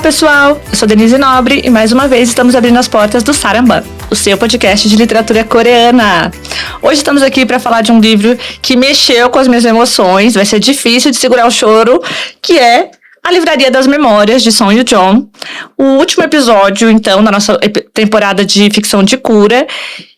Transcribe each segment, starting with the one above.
pessoal, eu sou Denise Nobre e mais uma vez estamos abrindo as portas do Saramban, o seu podcast de literatura coreana. Hoje estamos aqui para falar de um livro que mexeu com as minhas emoções, vai ser difícil de segurar o choro, que é A Livraria das Memórias, de Son Yu-jong. O último episódio, então, da nossa temporada de ficção de cura.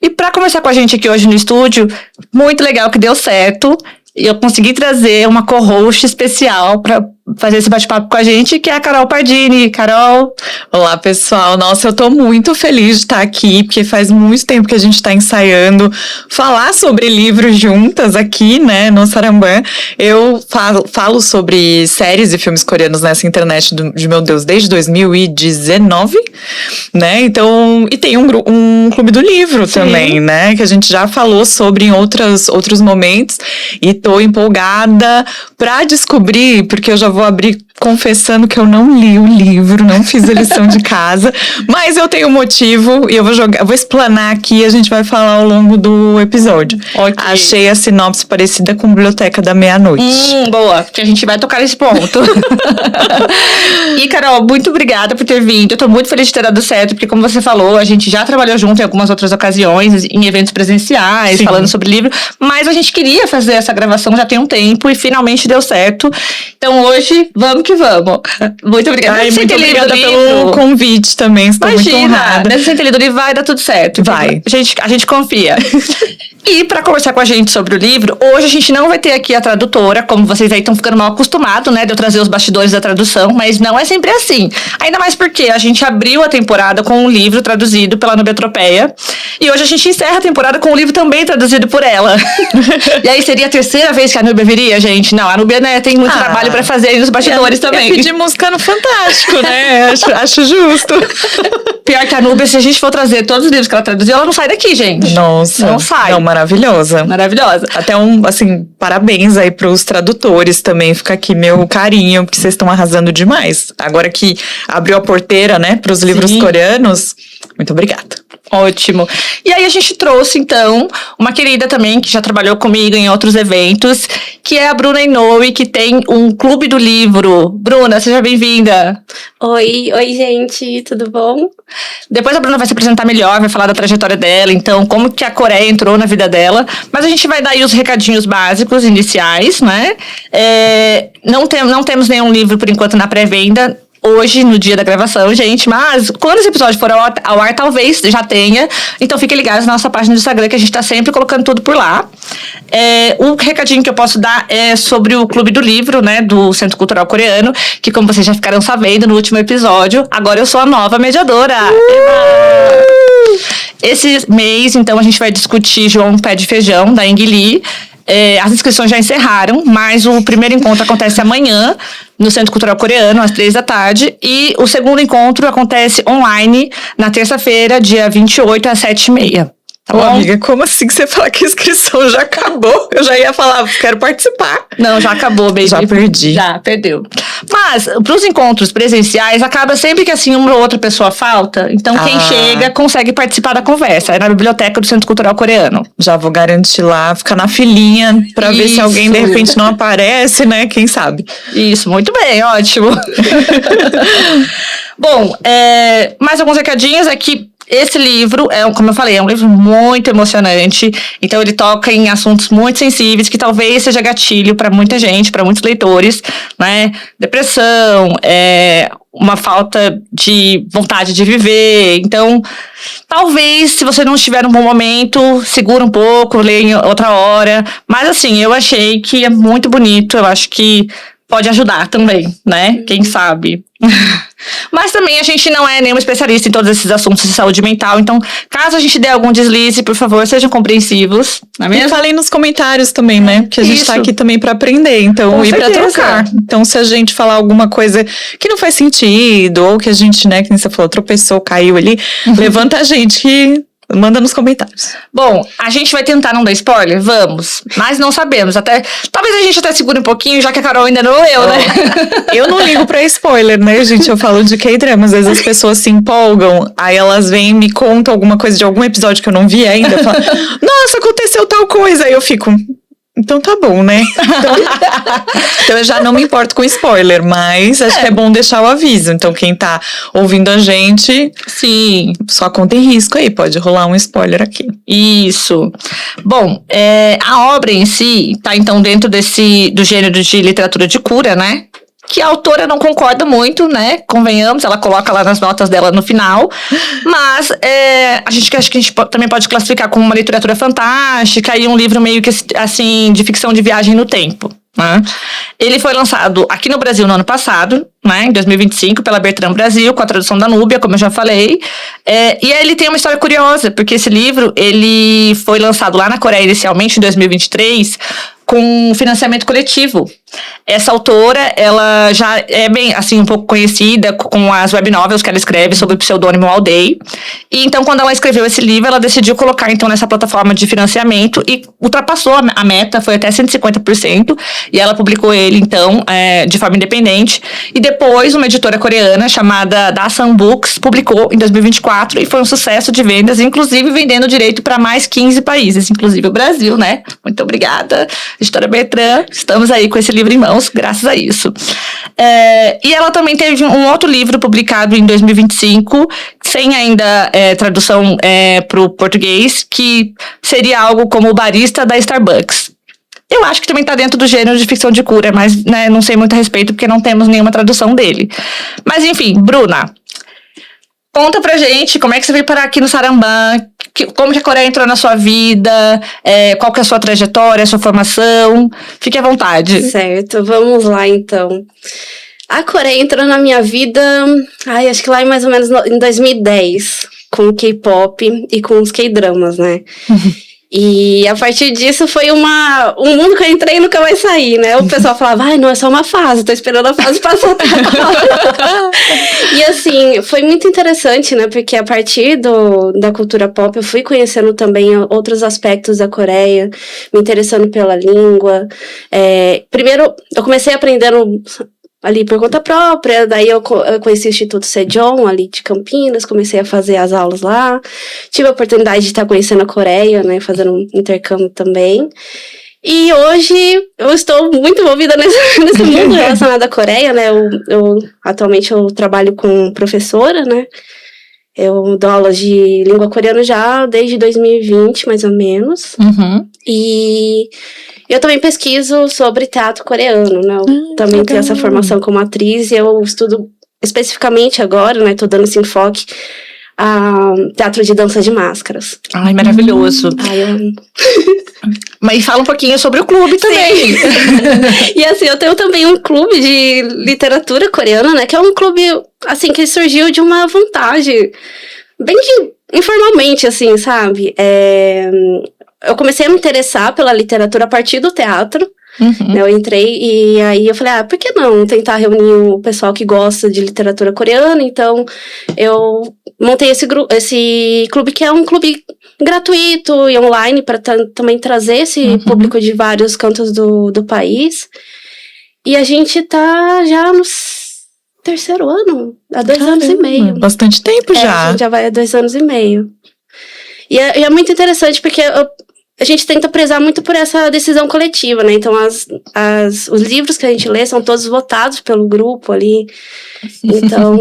E para conversar com a gente aqui hoje no estúdio, muito legal que deu certo. E eu consegui trazer uma co-host especial para fazer esse bate-papo com a gente, que é a Carol Pardini. Carol. Olá, pessoal. Nossa, eu tô muito feliz de estar aqui, porque faz muito tempo que a gente tá ensaiando falar sobre livros juntas aqui, né, no Saramban. Eu falo sobre séries e filmes coreanos nessa internet, meu Deus, desde 2019, né, então, e tem um clube do livro também, né, que a gente já falou sobre em outros momentos, e tô empolgada pra descobrir, porque eu já vou abrir confessando que eu não li o livro, não fiz a lição de casa, mas eu tenho um motivo e eu vou explanar aqui e a gente vai falar ao longo do episódio. Okay. Achei a sinopse parecida com Biblioteca da Meia-Noite. Boa, que a gente vai tocar nesse ponto. E, Carol, muito obrigada por ter vindo. Eu tô muito feliz de ter dado certo, porque como você falou, a gente já trabalhou junto em algumas outras ocasiões, em eventos presenciais, falando sobre livro, mas a gente queria fazer essa gravação já tem um tempo e finalmente deu certo. Então hoje, vamos que vamos. Muito obrigada. Muito obrigada pelo convite também, estou muito honrada. Nesse sem ter lido o livro vai dar tudo certo. Vai. A gente confia. E para conversar com a gente sobre o livro, hoje a gente não vai ter aqui a tradutora, como vocês aí estão ficando mal acostumados, né, de eu trazer os bastidores da tradução, mas não é sempre assim. Ainda mais porque a gente abriu a temporada com um livro traduzido pela Núbia Tropeia, e hoje a gente encerra a temporada com um livro também traduzido por ela. E aí seria a terceira vez que a Núbia viria, gente? Não, a Núbia, né, tem muito trabalho para fazer aí nos bastidores também. Eu pedi música no Fantástico, né? Acho justo. Pior que a Núbia, se a gente for trazer todos os livros que ela traduziu, ela não sai daqui, gente. Nossa. Não sai. Não, maravilhosa. Maravilhosa. Até parabéns aí pros tradutores também. Fica aqui meu carinho, porque vocês estão arrasando demais. Agora que abriu a porteira, né, pros livros coreanos, muito obrigada. Ótimo. E aí a gente trouxe, então, uma querida também, que já trabalhou comigo em outros eventos, que é a Bruna Inoue, que tem um clube do livro. Bruna, seja bem-vinda. Oi, gente, tudo bom? Depois a Bruna vai se apresentar melhor, vai falar da trajetória dela, então, como que a Coreia entrou na vida dela. Mas a gente vai dar aí os recadinhos básicos, iniciais, né? Não temos nenhum livro, por enquanto, na pré-venda hoje, no dia da gravação, gente, mas quando esse episódio for ao ar, talvez já tenha, então fiquem ligados na nossa página do Instagram, que a gente tá sempre colocando tudo por lá. O recadinho que eu posso dar é sobre o Clube do Livro, né, do Centro Cultural Coreano, que como vocês já ficaram sabendo no último episódio, agora eu sou a nova mediadora. Esse mês, então, a gente vai discutir João Pé de Feijão, da Eng Lee. As inscrições já encerraram, mas o primeiro encontro acontece amanhã no Centro Cultural Coreano, às 15h, e o segundo encontro acontece online na terça-feira, dia 28, às 7h30. Tá bom? Amiga, como assim que você fala que a inscrição já acabou? Eu já ia falar, quero participar. Não, já acabou, baby. Já perdi. Já, perdeu. Mas, pros encontros presenciais, acaba sempre que assim, uma ou outra pessoa falta. Então, quem chega consegue participar da conversa. É na biblioteca do Centro Cultural Coreano. Já vou garantir lá, ficar na filinha pra ver se alguém de repente não aparece, né? Quem sabe? Isso, muito bem, ótimo. Bom, mais alguns recadinhos aqui. Esse livro, como eu falei, é um livro muito emocionante. Então, ele toca em assuntos muito sensíveis, que talvez seja gatilho para muita gente, para muitos leitores, né? Depressão, uma falta de vontade de viver. Então, talvez, se você não estiver num bom momento, segura um pouco, leia em outra hora. Mas, assim, eu achei que é muito bonito. Eu acho que pode ajudar também, né? Quem sabe? Mas também a gente não é nenhum especialista em todos esses assuntos de saúde mental. Então, caso a gente dê algum deslize, por favor, sejam compreensivos. Não é mesmo? E falem nos comentários também, né? Porque a gente tá aqui também pra aprender, então, e pra trocar. Então, se a gente falar alguma coisa que não faz sentido, ou que a gente, né, que nem você falou, tropeçou, caiu ali, levanta a gente que manda nos comentários. Bom, a gente vai tentar não dar spoiler? Vamos. Mas não sabemos. Talvez a gente até segure um pouquinho, já que a Carol ainda não leu, né? Eu não ligo pra spoiler, né, gente? Eu falo de K-drama. Às vezes as pessoas se empolgam, aí elas vêm e me contam alguma coisa de algum episódio que eu não vi ainda. Falam, nossa, aconteceu tal coisa. Aí eu fico... Então tá bom, né? Então eu já não me importo com spoiler, mas acho que é bom deixar o aviso. Então quem tá ouvindo a gente, Sim, só conta em risco aí, pode rolar um spoiler aqui. isso. Bom, a obra em si tá então dentro do gênero de literatura de cura, né? Que a autora não concorda muito, né? Convenhamos, ela coloca lá nas notas dela no final. Mas acho que a gente também pode classificar como uma literatura fantástica e um livro meio que, assim, de ficção de viagem no tempo. Né? Ele foi lançado aqui no Brasil no ano passado, né, em 2025, pela Bertrand Brasil, com a tradução da Núbia, como eu já falei. E aí ele tem uma história curiosa, porque esse livro ele foi lançado lá na Coreia inicialmente, em 2023, com financiamento coletivo. Essa autora, ela já é bem, assim, um pouco conhecida com as web novels que ela escreve sob o pseudônimo All Day. E então, quando ela escreveu esse livro, ela decidiu colocar, então, nessa plataforma de financiamento e ultrapassou a meta, foi até 150%, e ela publicou ele, então, de forma independente. E depois, uma editora coreana chamada Dasan Books publicou em 2024 e foi um sucesso de vendas, inclusive vendendo direito para mais 15 países, inclusive o Brasil, né? Muito obrigada, editora Bertrand. Estamos aí com esse livro em mãos, graças a isso. E ela também teve um outro livro publicado em 2025, sem ainda tradução para o português, que seria algo como O Barista da Starbucks. Eu acho que também está dentro do gênero de ficção de cura, mas né, não sei muito a respeito porque não temos nenhuma tradução dele. Mas enfim, Bruna, conta pra gente como é que você veio parar aqui no Saramban, como que a Coreia entrou na sua vida, qual que é a sua trajetória, a sua formação. Fique à vontade. Certo, vamos lá então. A Coreia entrou na minha vida, acho que lá mais ou menos em 2010, com o K-pop e com os K-dramas, né? E a partir disso foi um mundo que eu entrei e nunca vai sair, né? O pessoal falava, não, é só uma fase, tô esperando a fase passar. E assim, foi muito interessante, né? Porque a partir da cultura pop eu fui conhecendo também outros aspectos da Coreia, me interessando pela língua. Primeiro, eu comecei aprendendo ali por conta própria, daí eu conheci o Instituto Sejong, ali de Campinas, comecei a fazer as aulas lá, tive a oportunidade de estar conhecendo a Coreia, né, fazendo um intercâmbio também, e hoje eu estou muito envolvida nesse mundo relacionado à Coreia, né, atualmente eu trabalho com professora, né, eu dou aulas de língua coreana já desde 2020, mais ou menos, e eu também pesquiso sobre teatro coreano, né? Eu também tenho essa formação como atriz e eu estudo especificamente agora, né? Tô dando esse enfoque a teatro de dança de máscaras. Ai, maravilhoso. Mas fala um pouquinho sobre o clube também. E assim, eu tenho também um clube de literatura coreana, né? Que é um clube, assim, que surgiu de uma vontade, bem informalmente, assim, sabe? Eu comecei a me interessar pela literatura a partir do teatro. Eu entrei e aí eu falei, por que não tentar reunir o pessoal que gosta de literatura coreana? Então, eu montei esse clube, que é um clube gratuito e online, para também trazer esse público de vários cantos do país. E a gente tá já no terceiro ano, há 2 anos e meio. Bastante tempo já. A gente já vai há 2 anos e meio. E é muito interessante porque a gente tenta prezar muito por essa decisão coletiva, né? Então, os livros que a gente lê são todos votados pelo grupo ali. Então,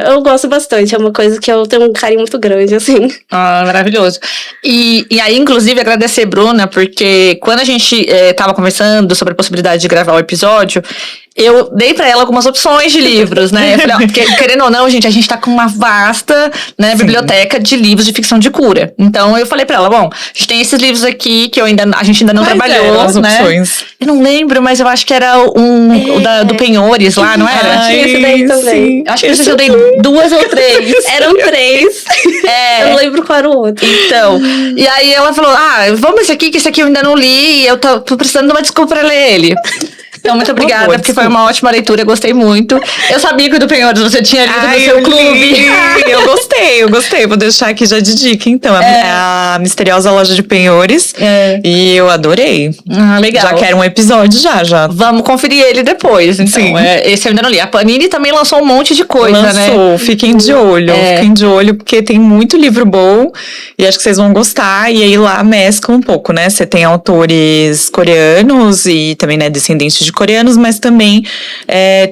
eu gosto bastante. É uma coisa que eu tenho um carinho muito grande, assim. Maravilhoso. E aí, inclusive, agradecer, Bruna, porque quando a gente tava conversando sobre a possibilidade de gravar o episódio, eu dei pra ela algumas opções de livros, né? Eu falei, porque, querendo ou não, gente, a gente tá com uma vasta, né, biblioteca de livros de ficção de cura. Então, eu falei pra ela, bom, a gente tem esses livros aqui que a gente ainda não trabalhou, as né? opções? Eu não lembro, mas eu acho que era do Penhores lá, não era? Tinha esse daí também. Acho que eu dei 2 ou 3. Eram 3. Eu não lembro qual era o outro. Então, e aí ela falou, vamos esse aqui, que esse aqui eu ainda não li, e eu tô precisando de uma desculpa pra ler ele. Então, muito obrigada, boa, porque foi uma ótima leitura, gostei muito. Eu sabia que o do Penhores você tinha lido no seu clube. Eu gostei. Vou deixar aqui já de dica, então. É a Misteriosa Loja de Penhores. E eu adorei. Legal. Já quero um episódio, já. Vamos conferir ele depois, então. Sim. Esse eu ainda não li. A Panini também lançou um monte de coisa, né? Lançou, fiquem de olho, porque tem muito livro bom e acho que vocês vão gostar. E aí lá mescla um pouco, né? Você tem autores coreanos e também, né, descendentes de coreanos, mas também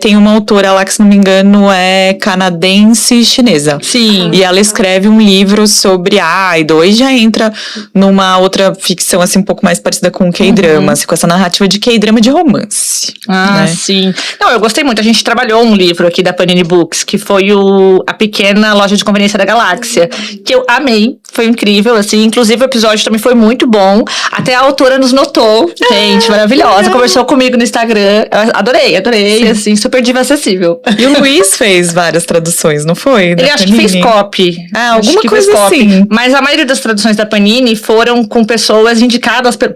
tem uma autora lá que, se não me engano, é canadense chinesa. Sim. E ela escreve um livro sobre idol e já entra numa outra ficção, assim, um pouco mais parecida com K-drama, assim, com essa narrativa de K-drama de romance. Né? Sim. Não, eu gostei muito. A gente trabalhou um livro aqui da Panini Books, que foi A Pequena Loja de Conveniência da Galáxia, que eu amei. Foi incrível, assim. Inclusive, o episódio também foi muito bom. Até a autora nos notou. Gente, maravilhosa. Conversou comigo no Instagram. Eu adorei. Sim. Assim, super diva acessível. E o Luiz fez várias traduções, não foi? Ele acho que fez copy. Alguma coisa assim. Mas a maioria das traduções da Panini foram com pessoas indicadas pelo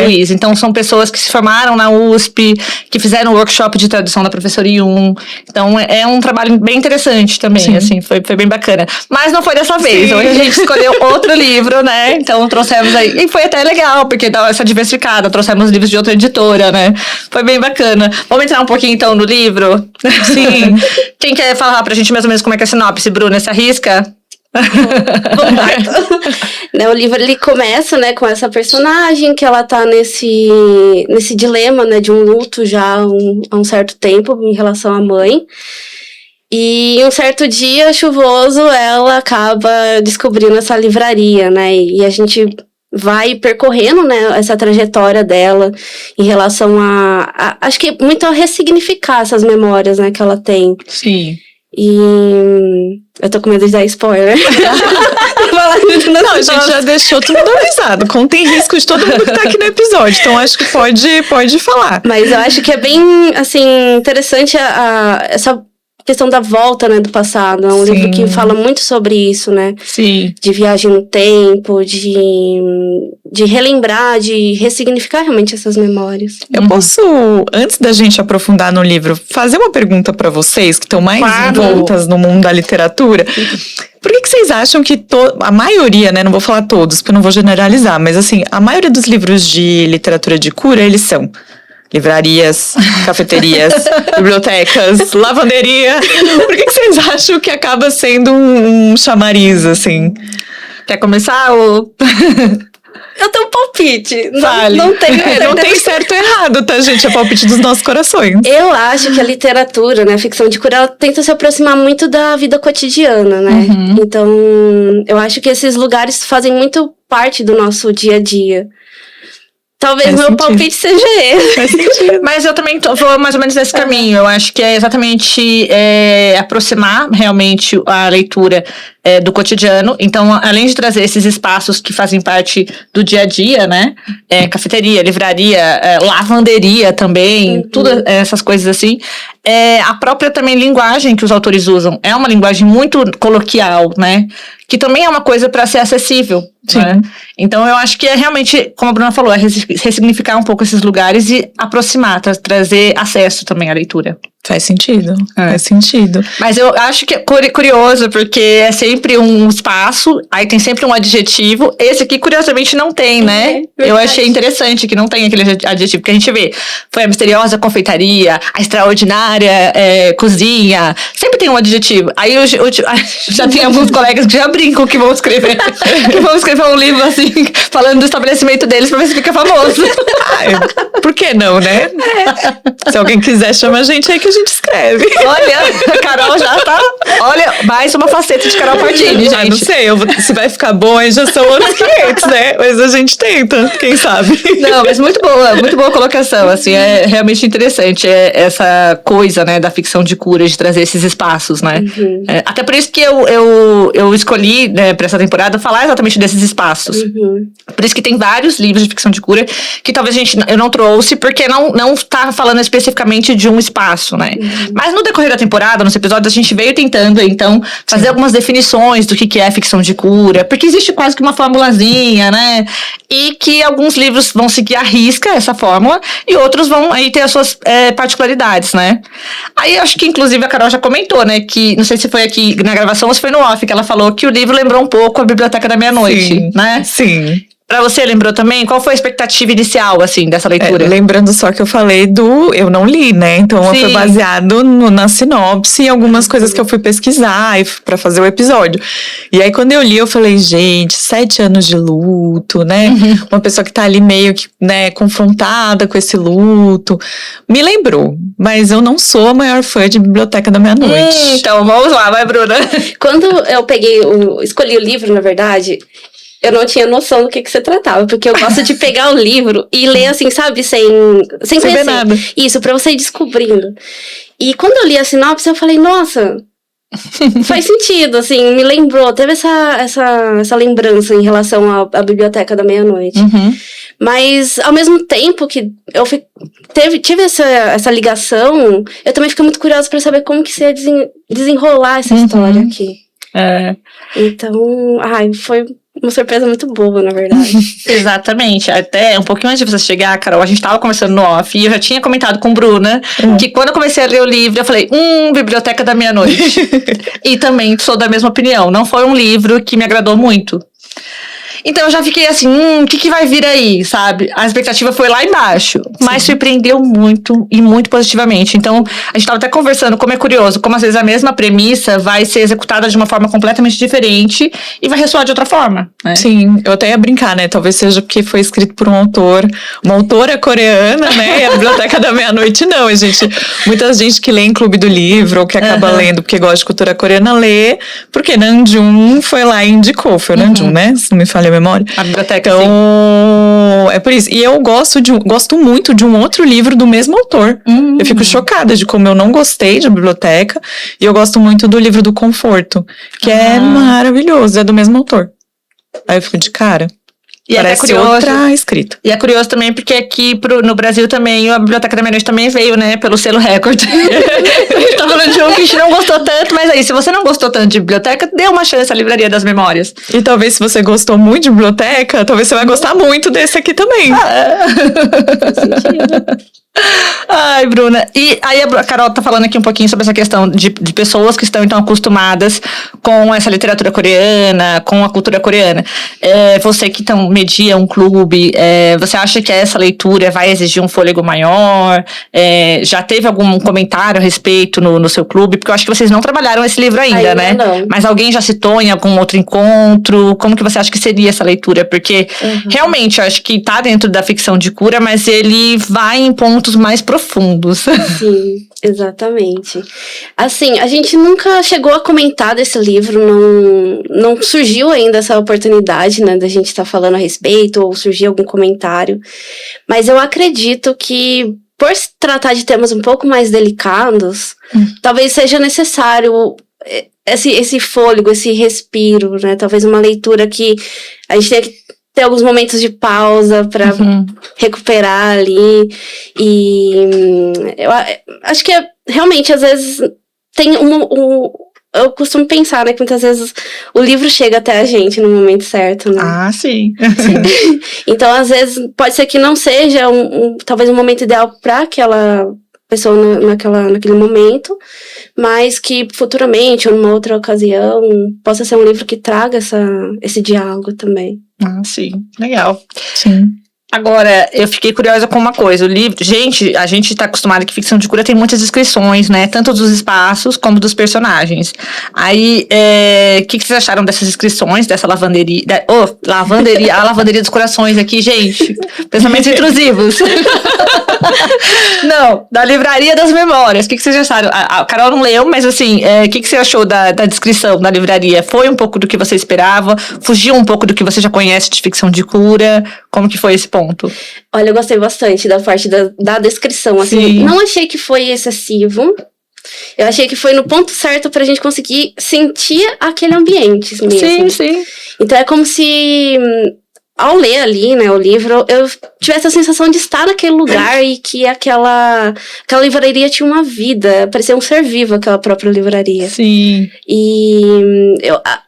Luiz. Então, são pessoas que se formaram na USP, que fizeram o workshop de tradução da professora Yun. Então, é um trabalho bem interessante também, assim, foi bem bacana. Mas não foi dessa vez. Sim. Hoje a gente escolheu outro livro, né? Então, trouxemos aí. E foi até legal, porque dá essa diversificada. Trouxemos livros de outra editora, né? Foi bem bacana. Vamos entrar um pouquinho, então, no livro? Sim. Quem quer falar pra gente mais ou menos como é que é a sinopse, Bruna? Se arrisca? Vamos lá. O livro, ele começa, né, com essa personagem que ela tá nesse dilema, né, de um luto já há um certo tempo em relação à mãe. E um certo dia chuvoso, ela acaba descobrindo essa livraria, né, e a gente vai percorrendo, né, essa trajetória dela em relação acho que muito a ressignificar essas memórias, né, que ela tem. Sim. E eu tô com medo de dar spoiler. Não, a gente já deixou tudo avisado. Contém risco de todo mundo que tá aqui no episódio. Então acho que pode falar. Mas eu acho que é bem, assim, interessante essa questão da volta, né, do passado. É um livro que fala muito sobre isso, né? Sim. De viagem no tempo, de relembrar, de ressignificar realmente essas memórias. Eu posso, antes da gente aprofundar no livro, fazer uma pergunta pra vocês que estão mais envoltas no mundo da literatura? Por que vocês acham que a maioria, né, não vou falar todos, porque eu não vou generalizar, mas assim, a maioria dos livros de literatura de cura, eles são livrarias, cafeterias, bibliotecas, lavanderia. Por que vocês acham que acaba sendo um chamariz, assim? Quer começar ou... Eu tenho um palpite. Não tem certo ou errado, tá, gente? É palpite dos nossos corações. Eu acho que a literatura, né, a ficção de cura, ela tenta se aproximar muito da vida cotidiana, né? Então, eu acho que esses lugares fazem muito parte do nosso dia a dia. Talvez meu palpite seja esse. Mas eu também vou mais ou menos nesse caminho. Eu acho que é exatamente aproximar realmente a leitura do cotidiano. Então, além de trazer esses espaços que fazem parte do dia a dia, né? Cafeteria, livraria, lavanderia também, tudo essas coisas assim. A própria também linguagem que os autores usam é uma linguagem muito coloquial, né? Que também é uma coisa para ser acessível. Né? Então, eu acho que é realmente, como a Bruna falou, ressignificar um pouco esses lugares e aproximar, trazer acesso também à leitura. Faz sentido, faz sentido. Mas eu acho que é curioso, porque é sempre um espaço, aí tem sempre um adjetivo. Esse aqui, curiosamente, não tem, né? Eu achei interessante que não tem aquele adjetivo que a gente vê. Foi a misteriosa confeitaria, a extraordinária cozinha. Sempre tem um adjetivo. Aí eu já tem alguns colegas que já brincam que vão escrever um livro assim, falando do estabelecimento deles pra ver se fica famoso. Por que não, né? Se alguém quiser, chama a gente aí que a gente escreve. Olha, a Carol já tá... Olha, mais uma faceta de Carol Pardini, gente. Não sei, se vai ficar bom, aí já são outros 500, né? Mas a gente tenta, quem sabe. Não, mas muito boa colocação, assim, é realmente interessante essa coisa, né, da ficção de cura, de trazer esses espaços, né? Até por isso que eu escolhi, né, pra essa temporada, falar exatamente desses espaços. Por isso que tem vários livros de ficção de cura que talvez eu não trouxe, porque não tá falando especificamente de um espaço, né? Mas no decorrer da temporada, nos episódios, a gente veio tentando, então, fazer algumas definições do que é ficção de cura, porque existe quase que uma formulazinha, né? E que alguns livros vão seguir à risca essa fórmula e outros vão aí ter as suas particularidades, né? Aí acho que inclusive a Carol já comentou, né? Que não sei se foi aqui na gravação ou se foi no off, que ela falou que o livro lembrou um pouco a Biblioteca da Meia-Noite, né? Sim. Pra você, lembrou também? Qual foi a expectativa inicial, assim, dessa leitura? Lembrando só que eu falei eu não li, né? Então foi baseado na sinopse e algumas coisas que eu fui pesquisar pra fazer o episódio. E aí quando eu li, eu falei, gente, 7 anos de luto, né? Uma pessoa que tá ali meio que, né, confrontada com esse luto. Me lembrou, mas eu não sou a maior fã de Biblioteca da Meia-Noite. Então, vamos lá, vai, Bruna. Quando eu escolhi o livro, na verdade, eu não tinha noção do que se tratava, porque eu gosto de pegar o livro e ler assim, sabe, sem ver nada. Isso, pra você ir descobrindo. E quando eu li a sinopse, eu falei, nossa, faz sentido, assim, me lembrou, teve essa lembrança em relação à Biblioteca da Meia-Noite. Mas, ao mesmo tempo que eu tive essa ligação, eu também fiquei muito curiosa pra saber como que se ia desenrolar essa história aqui. Então, foi uma surpresa muito boa, na verdade. Exatamente. Até um pouquinho antes de você chegar, Carol, a gente tava conversando no off e eu já tinha comentado com Bruna que quando eu comecei a ler o livro, eu falei, Biblioteca da Meia-Noite. E também sou da mesma opinião. Não foi um livro que me agradou muito. Então eu já fiquei assim, o que vai vir aí, sabe? A expectativa foi lá embaixo, mas surpreendeu muito e muito positivamente. Então, a gente tava até conversando, como é curioso, como às vezes a mesma premissa vai ser executada de uma forma completamente diferente e vai ressoar de outra forma, né? Sim, eu até ia brincar, né? Talvez seja porque foi escrito por uma autora coreana, né? E a Biblioteca da Meia-Noite não, gente. Muita gente que lê em Clube do Livro, ou que acaba lendo porque gosta de cultura coreana, lê porque Namjoon foi lá e indicou. Foi o Namjoon, né? Se não me falha a memória. A biblioteca, então, é por isso. E eu gosto muito de um outro livro do mesmo autor. Eu fico chocada de como eu não gostei de Biblioteca. E eu gosto muito do livro do Conforto, que é maravilhoso, é do mesmo autor. Aí eu fico de cara. E parece curioso, outra escrita. E é curioso também porque aqui no Brasil também a Biblioteca da Meia-Noite também veio, né, pelo selo Record. A gente tá falando de um que a gente não gostou tanto, mas aí, se você não gostou tanto de biblioteca, dê uma chance à Livraria das Memórias. E talvez se você gostou muito de biblioteca, talvez você vai gostar muito desse aqui também. Faz sentido. Ai, Bruna. E aí a Carol tá falando aqui um pouquinho sobre essa questão de pessoas que estão então acostumadas com essa literatura coreana, com a cultura coreana. Você que então media um clube, você acha que essa leitura vai exigir um fôlego maior? Já teve algum comentário a respeito no seu clube? Porque eu acho que vocês não trabalharam esse livro ainda, né? Não. Mas alguém já citou em algum outro encontro? Como que você acha que seria essa leitura? Porque realmente eu acho que tá dentro da ficção de cura, mas ele vai em pontos mais profundos. Sim, exatamente. Assim, a gente nunca chegou a comentar desse livro, não surgiu ainda essa oportunidade, né, da gente estar falando a respeito, ou surgir algum comentário, mas eu acredito que, por se tratar de temas um pouco mais delicados, talvez seja necessário esse fôlego, esse respiro, né, talvez uma leitura que a gente tenha que ter alguns momentos de pausa para recuperar ali. E eu acho que realmente, às vezes, tem eu costumo pensar, né, que muitas vezes o livro chega até a gente no momento certo, né? Ah, sim. Então, às vezes, pode ser que não seja talvez um momento ideal para aquela pessoa naquele momento, mas que futuramente, ou numa outra ocasião, possa ser um livro que traga esse diálogo também. Ah, sim. Legal. Sim. Agora, eu fiquei curiosa com uma coisa. O livro, a gente tá acostumado que ficção de cura tem muitas descrições, né? Tanto dos espaços como dos personagens. Aí, o que vocês acharam dessas descrições, dessa lavanderia? A lavanderia dos corações aqui, gente. Pensamentos intrusivos. Não, da Livraria das Memórias. O que vocês acharam? A Carol não leu, mas assim, o que você achou da descrição da livraria? Foi um pouco do que você esperava? Fugiu um pouco do que você já conhece de ficção de cura? Como que foi esse ponto? Olha, eu gostei bastante da parte da descrição, assim. Sim. Não achei que foi excessivo. Eu achei que foi no ponto certo pra gente conseguir sentir aquele ambiente mesmo. Sim. Então é como se ao ler ali, né, o livro, eu tivesse a sensação de estar naquele lugar e que aquela livraria tinha uma vida, parecia um ser vivo aquela própria livraria. Sim. E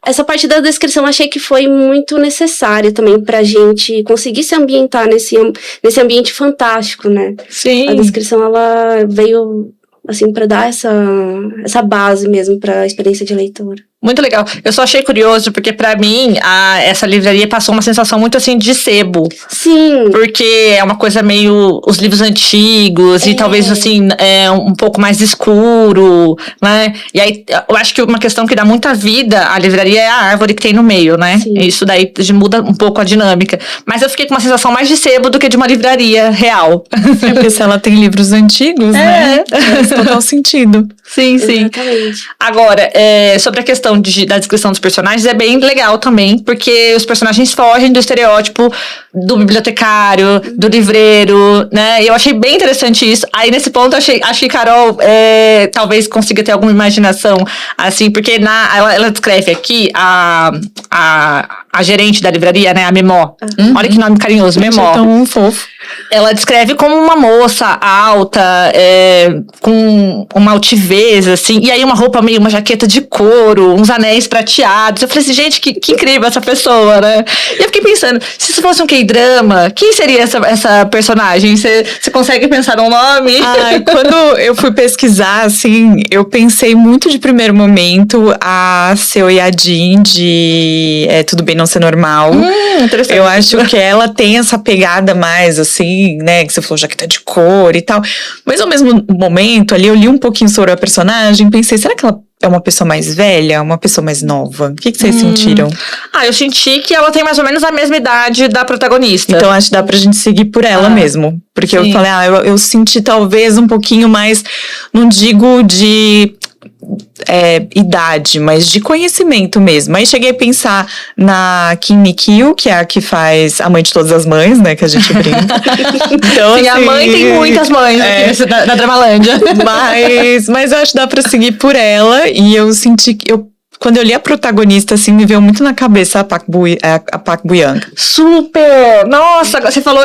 essa parte da descrição achei que foi muito necessária também pra gente conseguir se ambientar nesse ambiente fantástico, né? Sim. A descrição, ela veio, assim, pra dar essa base mesmo pra experiência de leitura. Muito legal. Eu só achei curioso, porque pra mim, essa livraria passou uma sensação muito assim de sebo. Sim. Porque é uma coisa meio os livros antigos e talvez assim, um pouco mais escuro, né? E aí, eu acho que uma questão que dá muita vida à livraria é a árvore que tem no meio, né? Sim. Isso daí muda um pouco a dinâmica. Mas eu fiquei com uma sensação mais de sebo do que de uma livraria real. Porque se ela tem livros antigos, né? Faz total sentido. Sim, sim. Exatamente. Agora, sobre a questão da descrição dos personagens, é bem legal também, porque os personagens fogem do estereótipo do bibliotecário, do livreiro, né? E eu achei bem interessante isso. Aí, nesse ponto, acho que Carol talvez consiga ter alguma imaginação, assim, porque ela descreve aqui a gerente da livraria, né? A Memó. Olha que nome carinhoso, Memó. É tão fofo. Ela descreve como uma moça alta, com uma altivez, assim, e aí uma jaqueta de couro, uns anéis prateados. Eu falei assim, gente, que incrível essa pessoa, né? E eu fiquei pensando, se isso fosse um K-drama, quem seria essa personagem? Você consegue pensar num nome? Quando eu fui pesquisar, assim, eu pensei muito de primeiro momento a Seo Yadin de Tudo Bem Não Ser Normal. Interessante. Eu acho que ela tem essa pegada mais, assim, né, que você falou jaqueta de cor e tal. Mas ao mesmo momento, ali eu li um pouquinho sobre a personagem, pensei, será que ela é uma pessoa mais velha, uma pessoa mais nova? O que vocês sentiram? Eu senti que ela tem mais ou menos a mesma idade da protagonista. Então acho que dá pra gente seguir por ela mesmo. Porque sim. eu falei, eu senti talvez um pouquinho mais, não digo de idade, mas de conhecimento mesmo. Aí cheguei a pensar na Kim Mi-kyo, que é a que faz a mãe de todas as mães, né, que a gente brinca. Então, Sim, assim, a mãe tem muitas mães aqui na Dramalândia. Mas eu acho que dá pra seguir por ela, e eu senti que quando eu li a protagonista, assim, me veio muito na cabeça a Park Bo-young. Super! Nossa, você falou,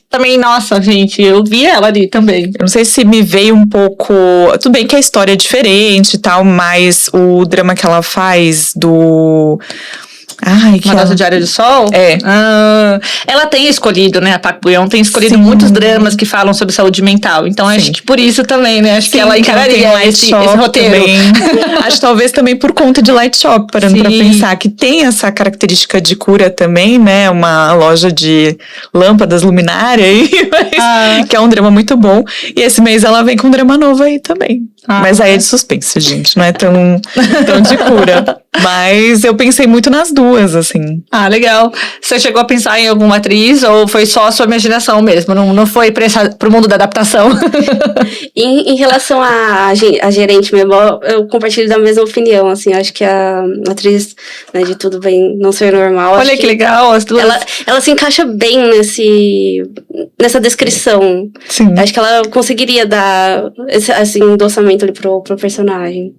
também, nossa, gente, eu vi ela ali também. Eu não sei se me veio um pouco... Tudo bem que a história é diferente e tal, mas o drama que ela faz do... Uma Dose Diária de Sol? Ela tem escolhido, né? A Park Bo-young tem escolhido muitos dramas que falam sobre saúde mental. Então, acho que por isso também, né? Acho que ela encararia esse roteiro. Também. Acho talvez também por conta de Light Shop, parando pra pensar que tem essa característica de cura também, né? Uma loja de lâmpadas luminária aí, que é um drama muito bom. E esse mês ela vem com um drama novo aí também. Mas aí é de suspense, gente. Não é tão de cura. Mas eu pensei muito nas duas, assim. Legal. Você chegou a pensar em alguma atriz ou foi só a sua imaginação mesmo? Não foi pro mundo da adaptação? Em relação à gerente mesmo, eu compartilho da mesma opinião, assim. Acho que a atriz, né, de Tudo Bem Não Ser Normal... Olha que legal, as duas. Ela se encaixa bem nessa descrição. Sim. Acho que ela conseguiria dar esse endossamento ali pro personagem.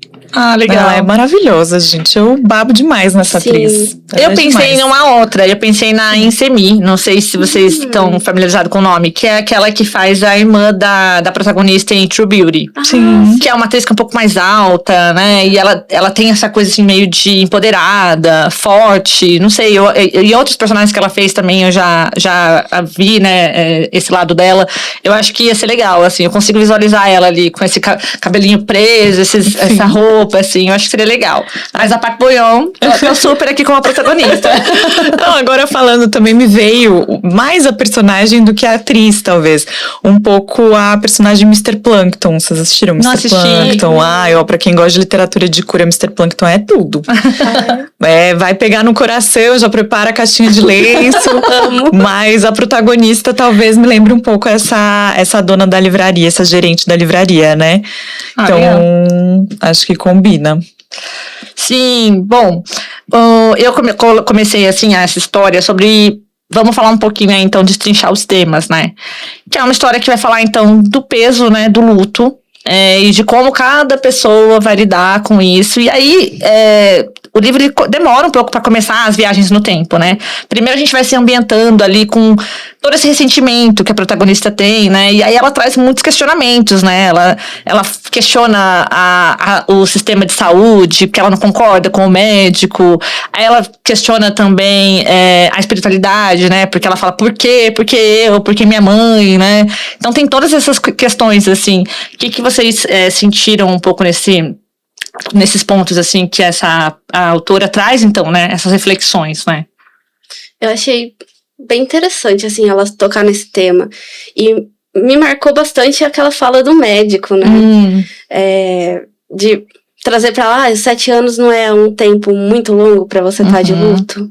Legal. Ela é maravilhosa, gente. Eu babo demais nessa atriz. Eu pensei em uma outra. Eu pensei na Insemi. Não sei se vocês estão familiarizados com o nome. Que é aquela que faz a irmã da protagonista em True Beauty. Sim. Que é uma atriz que é um pouco mais alta, né? E ela tem essa coisa assim meio de empoderada, forte. Não sei. E outros personagens que ela fez também eu já vi, né? Esse lado dela. Eu acho que ia ser legal, assim. Eu consigo visualizar ela ali com esse cabelinho preso, essa roupa, assim. Eu acho que seria legal. Mas a Park Bo-young, eu super aqui como a protagonista. Não, agora falando também me veio mais a personagem do que a atriz, talvez. Um pouco a personagem Mr. Plankton. Vocês assistiram Mr. Não assisti. Plankton? Pra quem gosta de literatura de cura, Mr. Plankton é tudo. Vai pegar no coração, já prepara a caixinha de lenço. Mas a protagonista talvez me lembre um pouco essa dona da livraria, essa gerente da livraria, né? Então, acho que combina. Sim, bom, eu comecei assim essa história sobre, vamos falar um pouquinho aí, então, destrinchar os temas, né? Que é uma história que vai falar então do peso, né, do luto, e de como cada pessoa vai lidar com isso. E aí, o livro ele demora um pouco para começar as viagens no tempo, né? Primeiro a gente vai se ambientando ali com todo esse ressentimento que a protagonista tem, né? E aí ela traz muitos questionamentos, né? Ela questiona o sistema de saúde, porque ela não concorda com o médico. Aí ela questiona também a espiritualidade, né? Porque ela fala, por quê? Por que eu? Por que minha mãe, né? Então tem todas essas questões, assim. O que vocês sentiram um pouco nesses pontos, assim, que a autora traz, então, né? Essas reflexões, né? Eu achei bem interessante, assim, ela tocar nesse tema. E me marcou bastante aquela fala do médico, né? De trazer pra lá, 7 anos não é um tempo muito longo pra você estar de luto.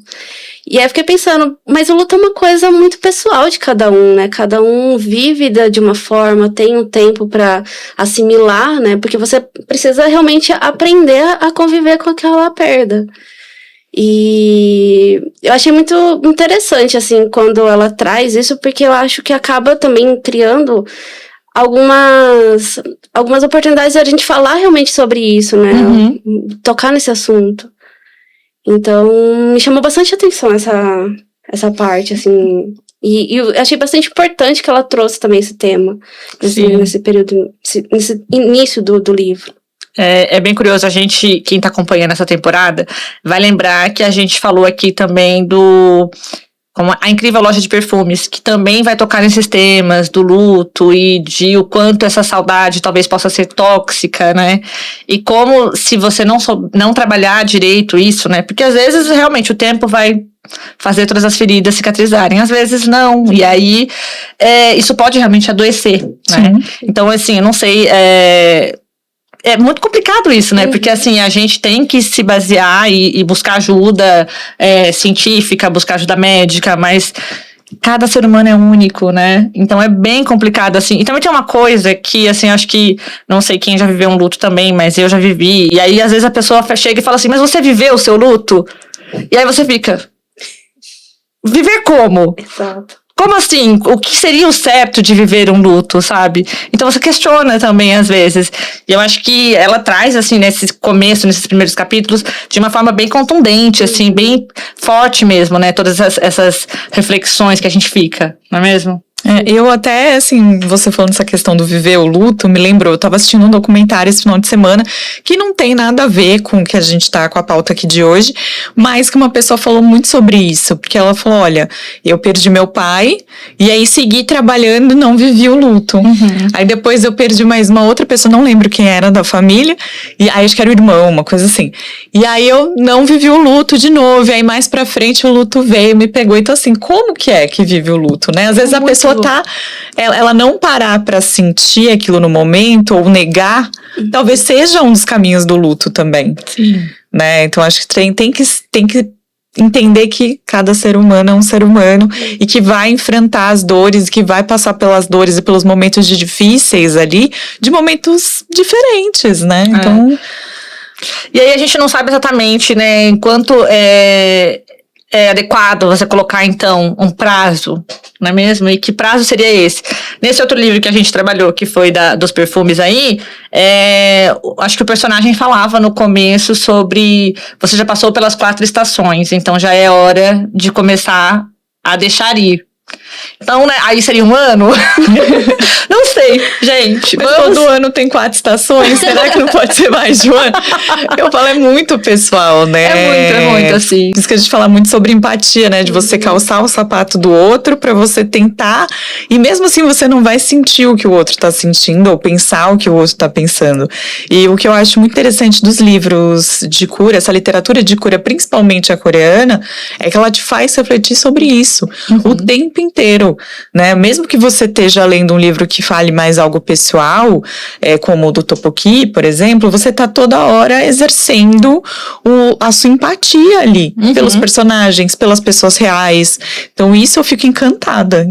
E aí eu fiquei pensando, mas o luto é uma coisa muito pessoal de cada um, né? Cada um vive de uma forma, tem um tempo pra assimilar, né? Porque você precisa realmente aprender a conviver com aquela perda. E eu achei muito interessante, assim, quando ela traz isso, porque eu acho que acaba também criando algumas oportunidades de a gente falar realmente sobre isso, né? Tocar nesse assunto. Então, me chamou bastante atenção essa parte, assim. E eu achei bastante importante que ela trouxe também esse tema, nesse período, nesse início do livro. É bem curioso, quem tá acompanhando essa temporada, vai lembrar que a gente falou aqui também como A Incrível Loja de Perfumes, que também vai tocar nesses temas do luto e de o quanto essa saudade talvez possa ser tóxica, né? E como, se você não trabalhar direito isso, né? Porque às vezes realmente o tempo vai fazer todas as feridas cicatrizarem, às vezes não. E aí isso pode realmente adoecer, né? Então, assim, eu não sei. É muito complicado isso, né? Porque, assim, a gente tem que se basear e buscar ajuda científica, buscar ajuda médica, mas cada ser humano é único, né? Então é bem complicado, assim. E também tem uma coisa que, assim, acho que, não sei quem já viveu um luto também, mas eu já vivi. E aí, às vezes, a pessoa chega e fala assim, mas você viveu o seu luto? E aí você fica, viver como? Exato. Como assim? O que seria o certo de viver um luto, sabe? Então você questiona também, às vezes. E eu acho que ela traz, assim, nesses primeiros capítulos, de uma forma bem contundente, assim, bem forte mesmo, né? Todas essas reflexões que a gente fica, não é mesmo? Eu até, assim, você falando essa questão do viver o luto, me lembrou, eu tava assistindo um documentário esse final de semana, que não tem nada a ver com o que a gente tá com a pauta aqui de hoje, mas que uma pessoa falou muito sobre isso, porque ela falou, olha, eu perdi meu pai, e aí segui trabalhando e não vivi o luto. Aí depois eu perdi mais uma outra pessoa, não lembro quem era da família, e aí acho que era o irmão, uma coisa assim. E aí eu não vivi o luto de novo, e aí mais pra frente o luto veio, me pegou. Então assim, como que é que vive o luto, né? Às vezes a pessoa ela não parar pra sentir aquilo no momento ou negar, talvez seja um dos caminhos do luto também. Sim. Né? Então acho que tem que entender que cada ser humano é um ser humano e que vai enfrentar as dores, que vai passar pelas dores e pelos momentos difíceis ali, de momentos diferentes, né? Então... E aí a gente não sabe exatamente, né, enquanto é adequado você colocar, então, um prazo, não é mesmo? E que prazo seria esse? Nesse outro livro que a gente trabalhou, que foi dos perfumes aí, acho que o personagem falava no começo sobre você já passou pelas 4 estações, então já é hora de começar a deixar ir. Então, né, aí seria 1 ano? Não sei, gente. Mas todo ano tem 4 estações, será que não pode ser mais de 1 ano? Eu falo, é muito pessoal, né? É muito, assim. Por isso que a gente fala muito sobre empatia, né? De você calçar o sapato do outro pra você tentar, e mesmo assim você não vai sentir o que o outro tá sentindo, ou pensar o que o outro tá pensando. E o que eu acho muito interessante dos livros de cura, essa literatura de cura, principalmente a coreana, é que ela te faz refletir sobre isso o tempo inteiro, né? Mesmo que você esteja lendo um livro que fale mais algo pessoal, como o do Tteokbokki, por exemplo, você tá toda hora exercendo a sua empatia ali, pelos personagens, pelas pessoas reais. Então isso eu fico encantada.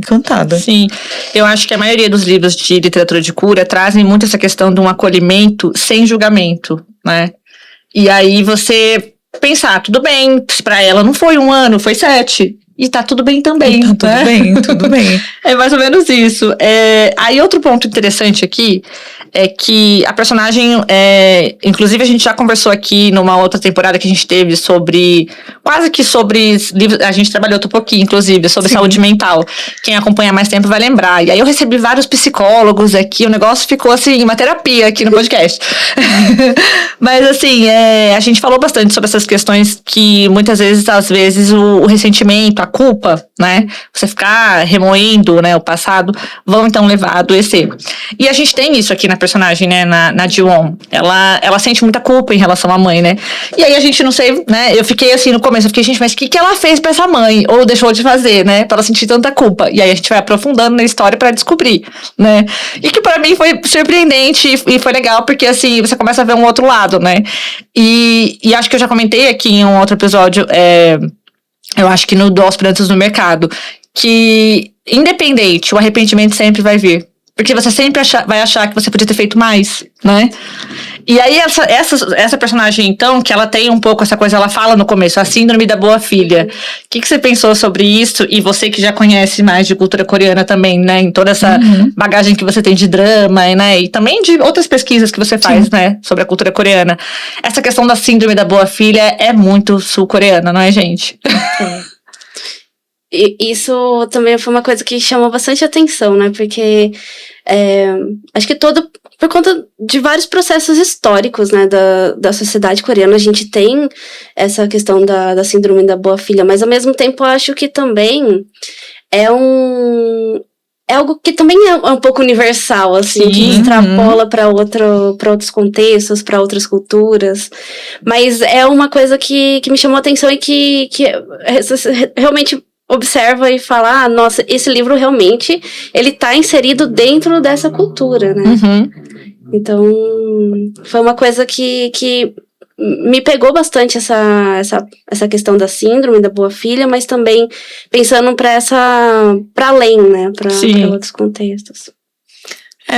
Sim, eu acho que a maioria dos livros de literatura de cura trazem muito essa questão de um acolhimento sem julgamento, né? E aí você pensar, tudo bem, pra ela não foi 1 ano, foi 7. e tá tudo bem também. Tá tudo né? bem, tudo bem. É mais ou menos isso. Aí outro ponto interessante aqui é que a personagem, inclusive a gente já conversou aqui numa outra temporada que a gente teve quase que sobre livros, a gente trabalhou outro pouquinho, inclusive, sobre saúde mental. Quem acompanha mais tempo vai lembrar. E aí eu recebi vários psicólogos aqui, o negócio ficou assim, uma terapia aqui no podcast. Mas assim, a gente falou bastante sobre essas questões que muitas vezes, às vezes, o ressentimento, a culpa, né, você ficar remoendo, né, o passado, vão então levar a adoecer. E a gente tem isso aqui na personagem, né, na Ji-won. Ela sente muita culpa em relação à mãe, né? E aí a gente não sei, né? Eu fiquei assim no começo, eu fiquei, gente, mas o que ela fez pra essa mãe? Ou deixou de fazer, né? Pra ela sentir tanta culpa. E aí a gente vai aprofundando na história pra descobrir, né? E que pra mim foi surpreendente e foi legal, porque assim, você começa a ver um outro lado, né? E acho que eu já comentei aqui em um outro episódio, eu acho que no Aos Prantos no Mercado, que independente, o arrependimento sempre vai vir. Porque você sempre vai achar que você podia ter feito mais, né? E aí, essa personagem, então, que ela tem um pouco essa coisa, ela fala no começo, a síndrome da boa filha. O que você pensou sobre isso? E você que já conhece mais de cultura coreana também, né? Em toda essa bagagem que você tem de drama, né? E também de outras pesquisas que você faz, né? Sobre a cultura coreana. Essa questão da síndrome da boa filha é muito sul-coreana, não é, gente? E isso também foi uma coisa que chamou bastante atenção, né? Porque acho que por conta de vários processos históricos, né, da sociedade coreana, a gente tem essa questão da síndrome da boa filha, mas ao mesmo tempo eu acho que também é algo que também é um pouco universal, assim, que extrapola para outros contextos, para outras culturas. Mas é uma coisa que me chamou a atenção e que realmente observa e fala, nossa, esse livro realmente, ele tá inserido dentro dessa cultura, né? Então, foi uma coisa que me pegou bastante essa questão da síndrome da boa filha, mas também pensando para além, né? Para outros contextos.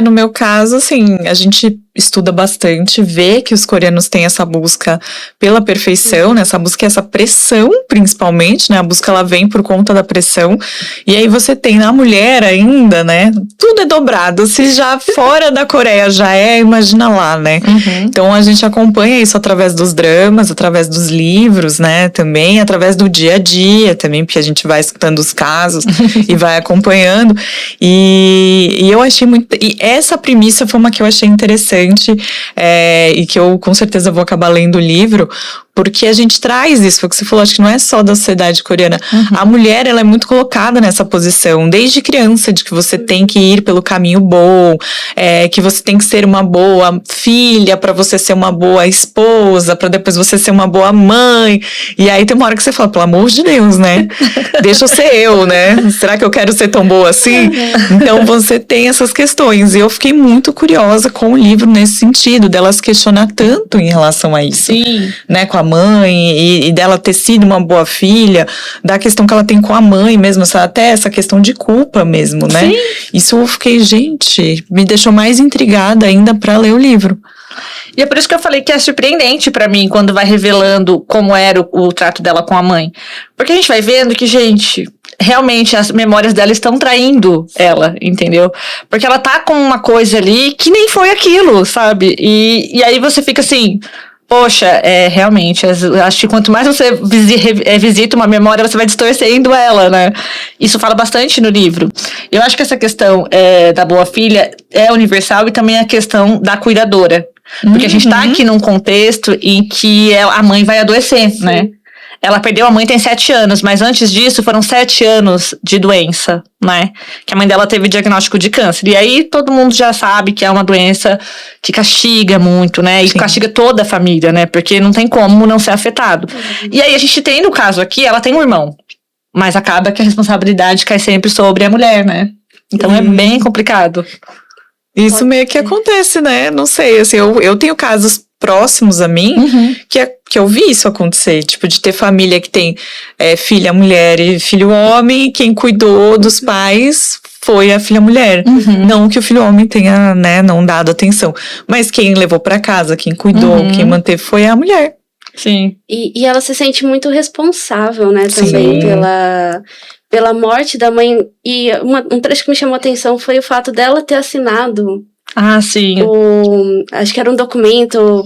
No meu caso, assim, a gente estuda bastante, vê que os coreanos têm essa busca pela perfeição, né? Essa busca e essa pressão, principalmente, né? A busca, ela vem por conta da pressão. E aí você tem na mulher ainda, né? Tudo é dobrado. Se já fora da Coreia já imagina lá, né? Então a gente acompanha isso através dos dramas, através dos livros, né? Também através do dia a dia, também, porque a gente vai escutando os casos e vai acompanhando. E eu achei muito... E essa premissa foi uma que eu achei interessante, e que eu com certeza vou acabar lendo o livro, porque a gente traz isso, foi o que você falou, acho que não é só da sociedade coreana. A mulher, ela é muito colocada nessa posição, desde criança, de que você tem que ir pelo caminho bom, que você tem que ser uma boa filha, pra você ser uma boa esposa, pra depois você ser uma boa mãe. E aí tem uma hora que você fala, pelo amor de Deus, né? Deixa eu ser eu, né? Será que eu quero ser tão boa assim? Então você tem essas questões. E eu fiquei muito curiosa com o livro nesse sentido, dela se questionar tanto em relação a isso. Sim. Né, com a mãe e dela ter sido uma boa filha, da questão que ela tem com a mãe mesmo, até essa questão de culpa mesmo, né? Sim. Isso eu fiquei, gente, me deixou mais intrigada ainda pra ler o livro. E é por isso que eu falei que é surpreendente pra mim quando vai revelando como era o trato dela com a mãe. Porque a gente vai vendo que, gente, realmente as memórias dela estão traindo ela, entendeu? Porque ela tá com uma coisa ali que nem foi aquilo, sabe? E aí você fica assim... Poxa, realmente, acho que quanto mais você visita uma memória, você vai distorcendo ela, né? Isso fala bastante no livro. Eu acho que essa questão da boa filha é universal e também a questão da cuidadora. Porque a gente tá aqui num contexto em que a mãe vai adoecer, né? Ela perdeu a mãe tem 7 anos, mas antes disso foram 7 anos de doença, né? Que a mãe dela teve diagnóstico de câncer. E aí todo mundo já sabe que é uma doença que castiga muito, né? E castiga toda a família, né? Porque não tem como não ser afetado. E aí a gente tem, no caso aqui, ela tem um irmão. Mas acaba que a responsabilidade cai sempre sobre a mulher, né? Então é bem complicado. Isso meio que acontece, né? Não sei, assim, eu tenho casos próximos a mim, que eu vi isso acontecer, tipo, de ter família que tem filha mulher e filho homem, e quem cuidou dos pais foi a filha mulher. Não que o filho homem tenha, né, não dado atenção, mas quem levou pra casa, quem cuidou, quem manteve foi a mulher. Sim. E ela se sente muito responsável, né, também pela morte da mãe. E um trecho que me chamou a atenção foi o fato dela ter assinado Sim. acho que era um documento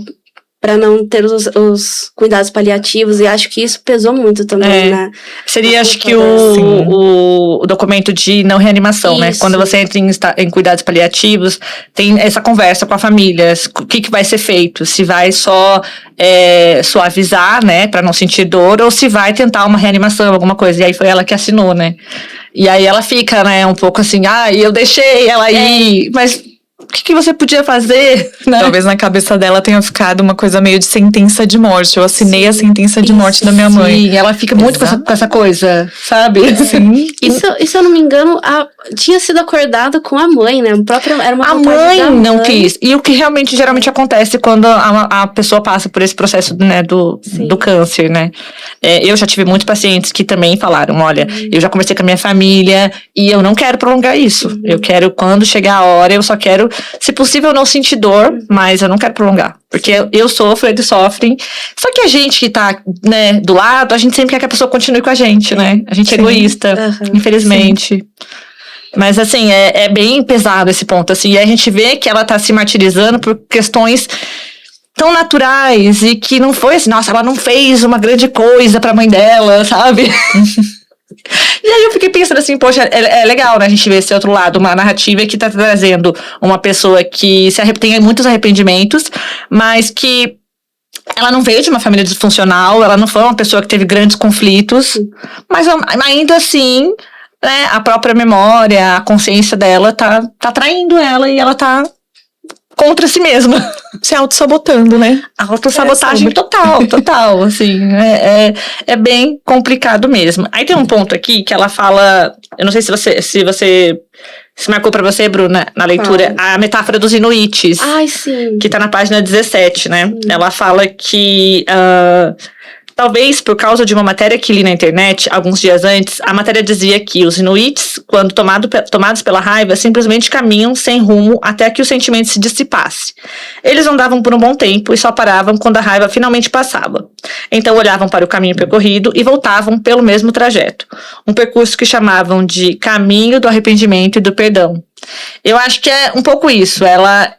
para não ter os cuidados paliativos, e acho que isso pesou muito também, né? Seria, acho que o documento de não reanimação, né? Quando você entra em cuidados paliativos, tem essa conversa com a família, o que vai ser feito, se vai só suavizar, né, para não sentir dor, ou se vai tentar uma reanimação, alguma coisa, e aí foi ela que assinou, né? E aí ela fica, né, um pouco assim, eu deixei ela ir, mas o que você podia fazer, né? Talvez na cabeça dela tenha ficado uma coisa meio de sentença de morte. Eu assinei a sentença de morte da minha mãe. Sim, ela fica muito com essa coisa, sabe? Sim. E se eu não me engano, tinha sido acordado com a mãe, né? Era uma a mãe não quis. E o que realmente geralmente acontece quando a pessoa passa por esse processo, né, do câncer, né? Eu já tive muitos pacientes que também falaram, olha, eu já conversei com a minha família e eu não quero prolongar isso. Eu quero, quando chegar a hora, eu só quero, se possível, não sentir dor, mas eu não quero prolongar. Porque eu sofro, eles sofrem. Só que a gente que tá, né, do lado, a gente sempre quer que a pessoa continue com a gente, né? A gente é egoísta, infelizmente. Mas, assim, é bem pesado esse ponto, assim. E a gente vê que ela tá se martirizando por questões tão naturais e que não foi assim, nossa, ela não fez uma grande coisa pra mãe dela, sabe? E aí eu fiquei pensando assim, poxa, é legal, né, a gente ver esse outro lado, uma narrativa que tá trazendo uma pessoa que tem muitos arrependimentos, mas que ela não veio de uma família disfuncional, ela não foi uma pessoa que teve grandes conflitos, mas ainda assim, né, a própria memória, a consciência dela tá traindo ela e ela tá contra si mesma. Se auto-sabotando, né? A autossabotagem total, assim, é bem complicado mesmo. Aí tem um ponto aqui que ela fala, eu não sei se você se marcou pra você, Bruna, na leitura, a metáfora dos inuites. Ai, sim. Que tá na página 17, né? Ela fala que talvez por causa de uma matéria que li na internet, alguns dias antes, a matéria dizia que os inuits, quando tomados pela raiva, simplesmente caminham sem rumo até que o sentimento se dissipasse. Eles andavam por um bom tempo e só paravam quando a raiva finalmente passava. Então olhavam para o caminho percorrido e voltavam pelo mesmo trajeto. Um percurso que chamavam de caminho do arrependimento e do perdão. Eu acho que é um pouco isso. Ela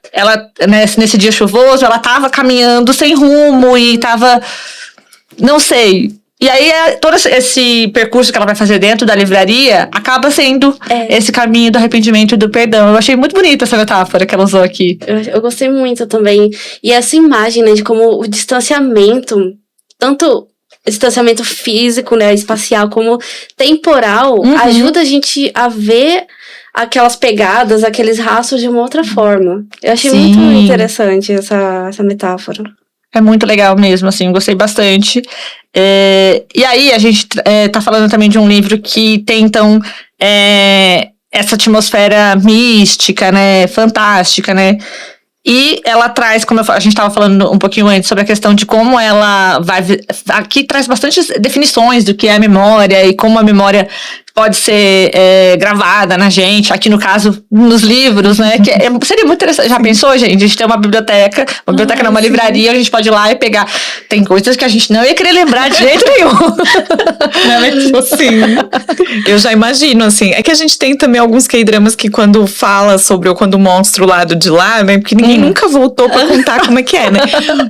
nesse dia chuvoso, ela tava caminhando sem rumo e tava... Não sei. E aí, todo esse percurso que ela vai fazer dentro da livraria acaba sendo esse caminho do arrependimento e do perdão. Eu achei muito bonita essa metáfora que ela usou aqui. Eu gostei muito também. E essa imagem, né, de como o distanciamento, tanto distanciamento físico, né, espacial, como temporal, ajuda a gente a ver aquelas pegadas, aqueles rastros de uma outra forma. Eu achei muito interessante essa metáfora. É muito legal mesmo, assim, gostei bastante. E aí, a gente tá falando também de um livro que tem, então, essa atmosfera mística, né, fantástica, né, e ela traz, como a gente estava falando um pouquinho antes, sobre a questão de como ela vai... Aqui traz bastantes definições do que é a memória e como a memória pode ser gravada na gente, aqui no caso, nos livros, né, que seria muito interessante. Já pensou, gente? A gente tem uma biblioteca não, uma livraria, a gente pode ir lá e pegar. Tem coisas que a gente não ia querer lembrar de jeito nenhum. Não é mesmo? Sim. Eu já imagino, assim. É que a gente tem também alguns K-dramas que quando fala sobre, ou quando mostra o lado de lá, né, porque ninguém nunca voltou pra contar como é que é, né,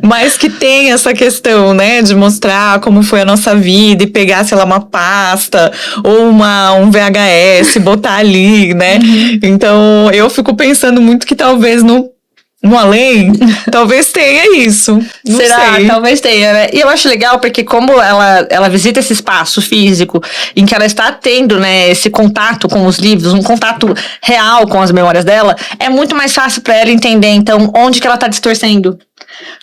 mas que tem essa questão, né, de mostrar como foi a nossa vida e pegar, sei lá, uma pasta ou um VHS, botar ali, né? Então, eu fico pensando muito que talvez no além, talvez tenha isso. Não Será? sei. Talvez tenha, né? E eu acho legal porque como ela visita esse espaço físico em que ela está tendo, né, esse contato com os livros, um contato real com as memórias dela, é muito mais fácil para ela entender, então, onde que ela tá distorcendo.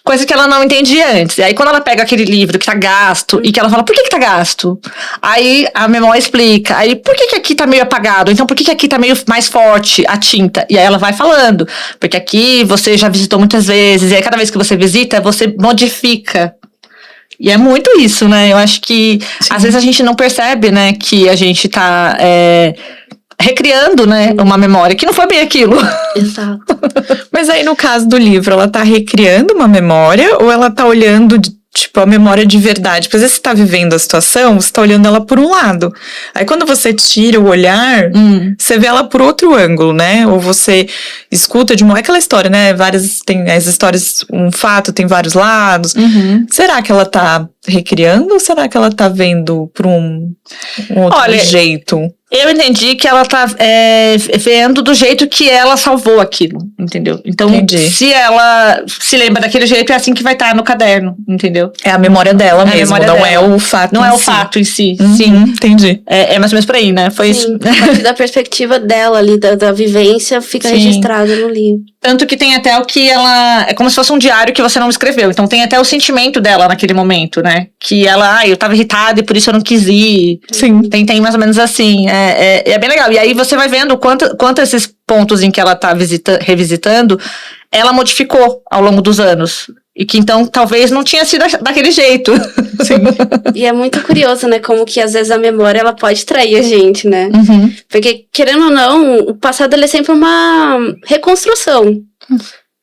Coisa que ela não entendia antes. E aí, quando ela pega aquele livro que tá gasto e que ela fala, por que tá gasto? Aí a memória explica. Aí, por que aqui tá meio apagado? Então, por que aqui tá meio mais forte a tinta? E aí ela vai falando. Porque aqui você já visitou muitas vezes. E aí, cada vez que você visita, você modifica. E é muito isso, né? Eu acho que, às vezes, a gente não percebe, né, que a gente tá... recriando, né, uma memória que não foi bem aquilo. Exato. Mas aí, no caso do livro, ela tá recriando uma memória ou ela tá olhando tipo, a memória de verdade. Porque às vezes você tá vivendo a situação, você tá olhando ela por um lado. Aí quando você tira o olhar, você vê ela por outro ângulo, né? Ou você escuta de uma... É aquela história, né? Tem as histórias, um fato tem vários lados. Será que ela tá recriando ou será que ela tá vendo por um outro jeito? Eu entendi que ela tá vendo do jeito que ela salvou aquilo, entendeu? Então, se ela se lembra daquele jeito, é assim que vai estar no caderno, entendeu? É a memória dela mesmo, não dela. é o fato Não em é o si. fato em si, Sim, entendi. É mais ou menos por aí, né? Foi isso. A partir da perspectiva dela ali, da vivência, fica registrado no livro. Tanto que tem até o que ela... É como se fosse um diário que você não escreveu. Então tem até o sentimento dela naquele momento, né? Que ela, eu tava irritada e por isso eu não quis ir. Sim. Tem mais ou menos assim. É bem legal. E aí você vai vendo quanto esses pontos em que ela tá revisitando, ela modificou ao longo dos anos. E que então talvez não tinha sido daquele jeito. Sim. E é muito curioso, né? Como que às vezes a memória ela pode trair a gente, né? Porque, querendo ou não, o passado ele é sempre uma reconstrução.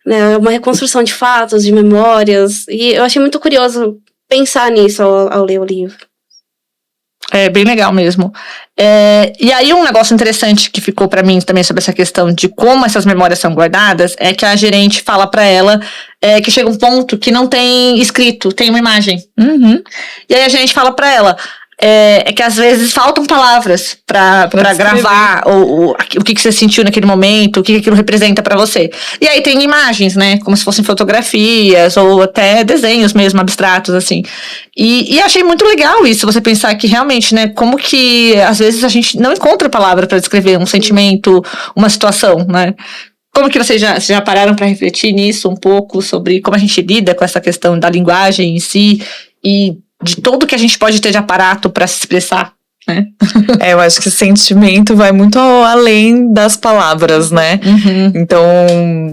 Né? Uma reconstrução de fatos, de memórias. E eu achei muito curioso pensar nisso ao ler o livro. É bem legal mesmo. E aí um negócio interessante que ficou pra mim também sobre essa questão de como essas memórias são guardadas é que a gerente fala pra ela que chega um ponto que não tem escrito, tem uma imagem. E aí a gerente fala pra ela que às vezes faltam palavras pra gravar o que você sentiu naquele momento, o que aquilo representa pra você. E aí tem imagens, né, como se fossem fotografias ou até desenhos mesmo, abstratos, assim. E achei muito legal isso, você pensar que realmente, né, como que às vezes a gente não encontra palavra pra descrever um sentimento, uma situação, né. Como que vocês já pararam pra refletir nisso um pouco, sobre como a gente lida com essa questão da linguagem em si e de tudo que a gente pode ter de aparato para se expressar, né? Eu acho que o sentimento vai muito além das palavras, né? Então,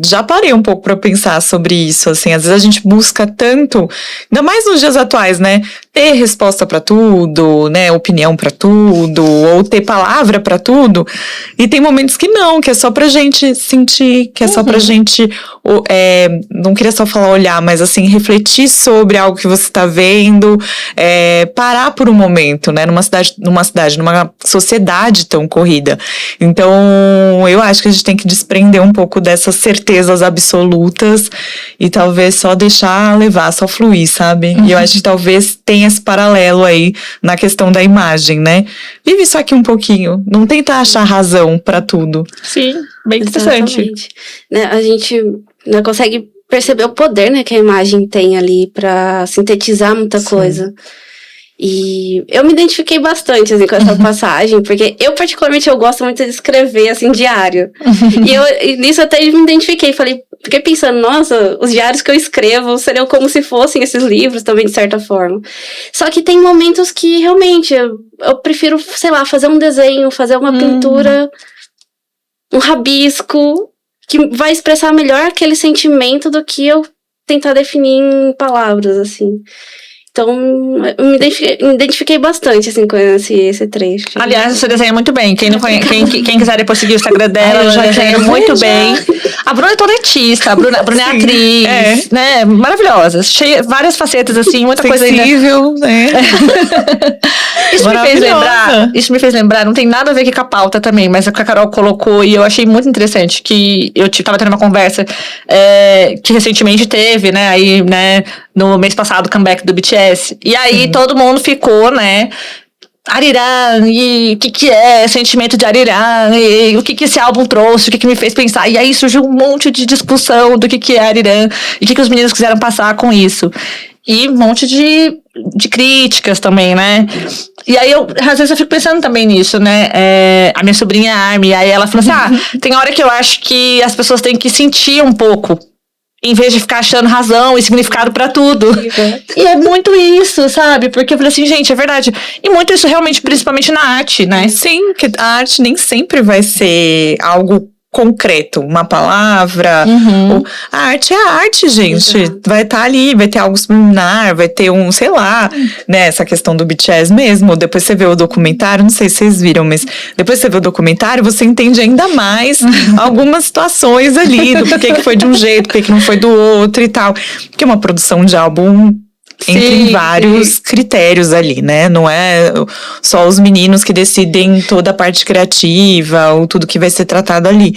já parei um pouco para pensar sobre isso, assim, às vezes a gente busca tanto, ainda mais nos dias atuais, né? Ter resposta para tudo, né? Opinião para tudo, ou ter palavra para tudo, e tem momentos que não, que é só pra gente sentir, que é só pra gente, não queria só falar olhar, mas assim, refletir sobre algo que você tá vendo, parar por um momento, né? Numa sociedade tão corrida. Então, eu acho que a gente tem que desprender um pouco dessas certezas absolutas e talvez só deixar levar, só fluir, sabe? E eu acho que talvez tenha esse paralelo aí na questão da imagem, né? Vive isso aqui um pouquinho, não tenta achar razão pra tudo. Sim, bem interessante. Né, a gente consegue perceber o poder, né, que a imagem tem ali pra sintetizar muita coisa. E eu me identifiquei bastante, assim, com essa passagem, porque eu, particularmente, eu gosto muito de escrever, assim, diário. E nisso eu até me identifiquei, fiquei pensando, nossa, os diários que eu escrevo seriam como se fossem esses livros também, de certa forma. Só que tem momentos que, realmente, eu prefiro, sei lá, fazer um desenho, fazer uma pintura, um rabisco, que vai expressar melhor aquele sentimento do que eu tentar definir em palavras, assim. Então, eu me identifiquei bastante, assim, com esse trecho. Aliás, você desenha muito bem. Quem quiser depois seguir o Instagram dela, já desenha muito bem. A Bruna é toda artista, a Bruna é atriz, né? Maravilhosa. Cheia, várias facetas, assim, muita coisa ainda. Né? Isso me fez lembrar, não tem nada a ver com a pauta também, mas a Carol colocou, e eu achei muito interessante, que eu tava tendo uma conversa que recentemente teve, né, aí, né, no mês passado, o comeback do BTS. E aí todo mundo ficou, né, Arirang, e o que é sentimento de Arirang, e o que esse álbum trouxe, o que me fez pensar. E aí surgiu um monte de discussão do que é Arirang, e o que os meninos quiseram passar com isso. E um monte de críticas também, né? E aí, às vezes eu fico pensando também nisso, né? A minha sobrinha Army, aí ela falou assim, tem hora que eu acho que as pessoas têm que sentir um pouco, em vez de ficar achando razão e significado pra tudo. E é muito isso, sabe? Porque eu falei assim, gente, é verdade. E muito isso realmente, principalmente na arte, né? Sim, porque a arte nem sempre vai ser algo concreto, uma palavra. A arte é a arte, gente. Exato. Vai estar ali, vai ter algo subliminar, vai ter sei lá, né, essa questão do BTS mesmo. Depois você vê o documentário, não sei se vocês viram, mas depois você vê o documentário, você entende ainda mais algumas situações ali, do porquê que foi de um jeito, porquê que não foi do outro e tal. Porque uma produção de álbum Entre vários critérios ali, né? Não é só os meninos que decidem toda a parte criativa ou tudo que vai ser tratado ali.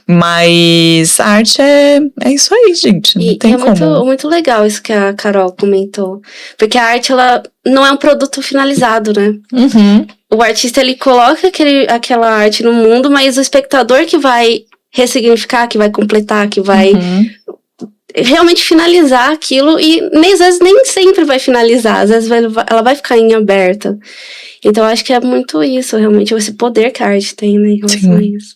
Mas a arte é isso aí, gente. Não tem como. Muito, muito legal isso que a Carol comentou. Porque a arte, ela não é um produto finalizado, né? Uhum. O artista, ele coloca aquela arte no mundo, mas o espectador que vai ressignificar, que vai completar, que vai realmente finalizar aquilo, e às vezes nem sempre vai finalizar, às vezes ela vai ficar em aberta. Então eu acho que é muito isso, realmente, esse poder que a arte tem, né, em relação a isso.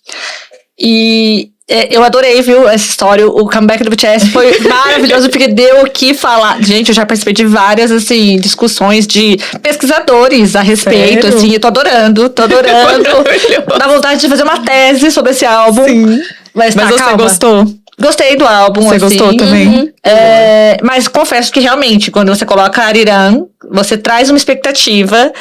E eu adorei, viu, essa história. O comeback do BTS foi maravilhoso, porque deu o que falar. Gente, eu já participei de várias, assim, discussões de pesquisadores a respeito, Sério? assim, eu tô adorando. Dá vontade de fazer uma tese sobre esse álbum. Sim. Mas você calma. gostou? Gostei do álbum, Você assim. gostou também? Mas confesso que realmente, quando você coloca Ariran, você traz uma expectativa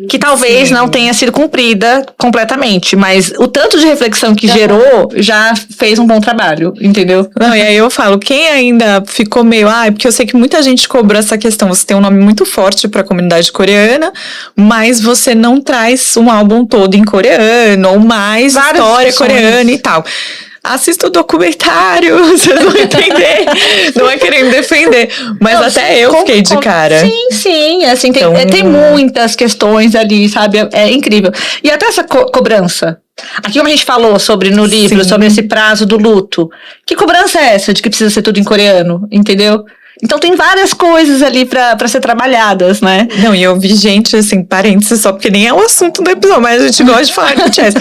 que talvez não tenha sido cumprida completamente. Mas o tanto de reflexão que gerou já fez um bom trabalho, entendeu? Não, e aí eu falo, quem ainda ficou meio... porque eu sei que muita gente cobrou essa questão. Você tem um nome muito forte pra comunidade coreana, mas você não traz um álbum todo em coreano, ou mais história coreana e tal. Assista o documentário, vocês vão entender. Não é querendo defender, mas não, até eu fiquei de cara. Sim, assim, tem muitas questões ali, sabe? É incrível. E até essa cobrança. Aqui, como a gente falou sobre no livro, sobre esse prazo do luto. Que cobrança é essa de que precisa ser tudo em coreano, entendeu? Então tem várias coisas ali pra ser trabalhadas, né? Não, e eu vi gente, assim, parênteses só, porque nem é o assunto do episódio, mas a gente gosta de falar de BTS.